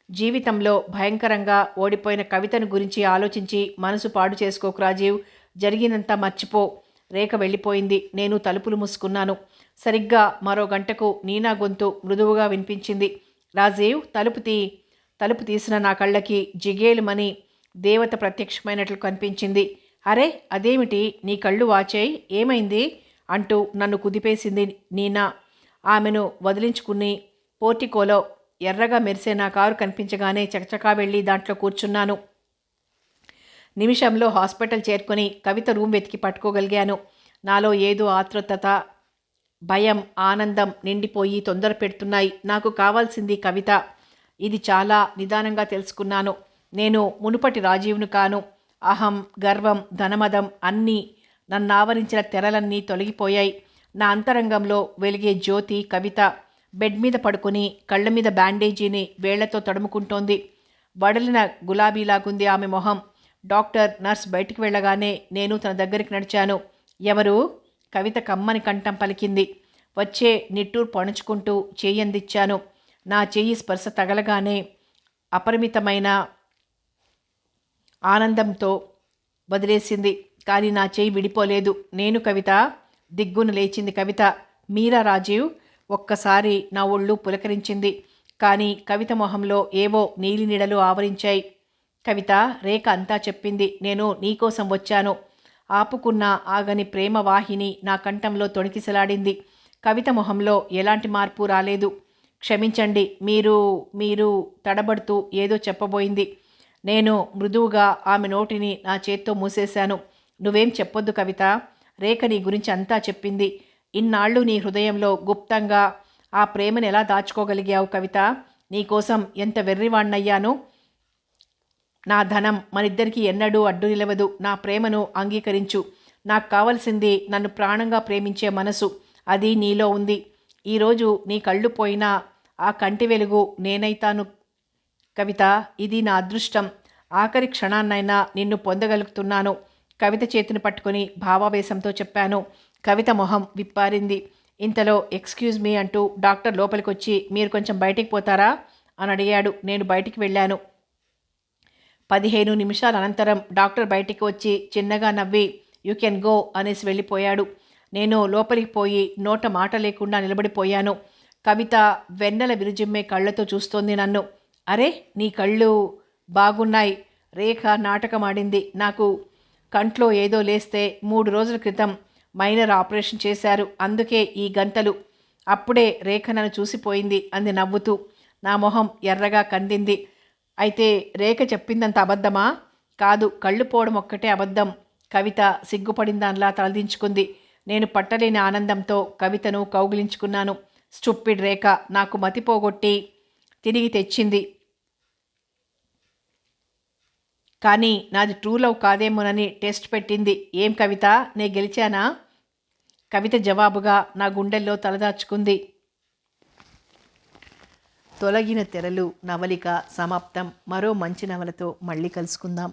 జీవితంలో భయంకరంగా ఓడిపోయిన కవితను గురించి ఆలోచించి మనసు పాడు చేసుకోకు రాజీవ్. జరిగినంత మర్చిపో. రేఖ వెళ్ళిపోయింది. నేను తలుపులు మూసుకున్నాను. సరిగ్గా మరో గంటకు నీనా గొంతు మృదువుగా వినిపించింది. రాజీవ్, తలుపు తీసిన నా కళ్ళకి జిగేలుమని దేవత ప్రత్యక్షమైనట్లు కనిపించింది. అరే, అదేమిటి? నీ కళ్ళు వాచాయి, ఏమైంది అంటూ నన్ను కుదిపేసింది నీనా. ఆమెను వదిలించుకుని పోర్టికోలో ఎర్రగా మెరిసే నా కారు కనిపించగానే చకచకా వెళ్ళి దాంట్లో కూర్చున్నాను. నిమిషంలో హాస్పిటల్ చేరుకొని కవిత రూమ్ వెతికి పట్టుకోగలిగాను. నాలో ఏదో ఆతృతత, భయం, ఆనందం నిండిపోయి తొందర పెడుతున్నాయి. నాకు కావాల్సింది కవిత. ఇది చాలా నిదానంగా తెలుసుకున్నాను. నేను మునుపటి రాజీవ్ను కాను. అహం, గర్వం, ధనమదం అన్నీ, నన్నావరించిన తెరలన్నీ తొలగిపోయాయి. నా అంతరంగంలో వెలిగే జ్యోతి కవిత. బెడ్ మీద పడుకుని కళ్ళ మీద బ్యాండేజీని వేళ్లతో తడుముకుంటోంది. వడలిన గులాబీలాగుంది ఆమె మొహం. డాక్టర్, నర్స్ బయటికి వెళ్ళగానే నేను తన దగ్గరికి నడిచాను. ఎవరు? కవిత కమ్మని కంఠం పలికింది. వచ్చే నిట్టూరు పణుచుకుంటూ చెయ్యి అందించాను. నా చెయ్యి స్పర్శ తగలగానే అపరిమితమైన ఆనందంతో వదిలేసింది. కానీ నా చెయ్యి విడిపోలేదు. నేను కవిత. దిగ్గున లేచింది కవిత. మీరా రాజీవ్? ఒక్కసారి నా ఒళ్ళు పులకరించింది. కానీ కవిత మొహంలో ఏవో నీలి నీడలు ఆవరించాయి. కవిత, రేఖ అంతా చెప్పింది. నేను నీకోసం వచ్చాను. ఆపుకున్న ఆగని ప్రేమ వాహిని నా కంఠంలో తొణికిసలాడింది. కవిత మొహంలో ఎలాంటి మార్పు రాలేదు. క్షమించండి, మీరు మీరు తడబడుతూ ఏదో చెప్పబోయింది. నేను మృదువుగా ఆమె నోటిని నా చేత్తో మూసేశాను. నువ్వేం చెప్పొద్దు కవిత. రేఖ నీ గురించి అంతా చెప్పింది. ఇన్నాళ్ళు నీ హృదయంలో గుప్తంగా ఆ ప్రేమను ఎలా దాచుకోగలిగావు కవిత? నీకోసం ఎంత వెర్రివాణ్ణయ్యాను. నా ధనం మనిద్దరికీ ఎన్నడూ అడ్డు నిలవదు. నా ప్రేమను అంగీకరించు. నాకు కావలసింది నన్ను ప్రాణంగా ప్రేమించే మనసు. అది నీలో ఉంది. ఈరోజు నీ కళ్ళు పోయినా ఆ కంటి వెలుగు నేనైతాను కవిత. ఇది నా అదృష్టం. ఆఖరి క్షణాన్నైనా నిన్ను పొందగలుగుతున్నాను. కవిత చేతిని పట్టుకుని భావావేశంతో చెప్పాను. కవిత మొహం విప్పారింది. ఇంతలో ఎక్స్క్యూజ్ మీ అంటూ డాక్టర్ లోపలికొచ్చి మీరు కొంచెం బయటికి పోతారా అని అడిగాడు. నేను బయటికి వెళ్ళాను. 15 నిమిషాల అనంతరం డాక్టర్ బయటికి వచ్చి చిన్నగా నవ్వి యూ కెన్ గో అనేసి వెళ్ళిపోయాడు. నేను లోపలికి పోయి నోట మాట లేకుండా నిలబడిపోయాను. కవిత వెన్నెల విరుజిమ్మే కళ్ళతో చూస్తోంది నన్ను. అరే, నీ కళ్ళు బాగున్నాయి. రేఖ నాటకమాడింది. నాకు కంట్లో ఏదో లేస్తే 3 రోజుల క్రితం మైనర్ ఆపరేషన్ చేశారు. అందుకే ఈ గంతలు. అప్పుడే రేఖ నన్ను చూసిపోయింది అంది నవ్వుతూ. నా మొహం ఎర్రగా కందింది. అయితే రేఖ చెప్పిందంత అబద్ధమా? కాదు, కళ్ళు పోవడం ఒక్కటే అబద్ధం. కవిత సిగ్గుపడిందాన్లా తలదించుకుంది. నేను పట్టలేని ఆనందంతో కవితను కౌగిలించుకున్నాను. స్టూపిడ్ రేఖ నాకు మతిపోగొట్టి తిరిగి తెచ్చింది. కానీ నాది ట్రూ లవ్ కాదేమోనని టెస్ట్ పెట్టింది. ఏం కవిత, నే గెలిచానా? కవిత జవాబుగా నా గుండెల్లో తలదాచుకుంది. తొలగిన తెరలు నవలిక సమాప్తం. మరో మంచి నవలతో మళ్ళీ కలుసుకుందాం.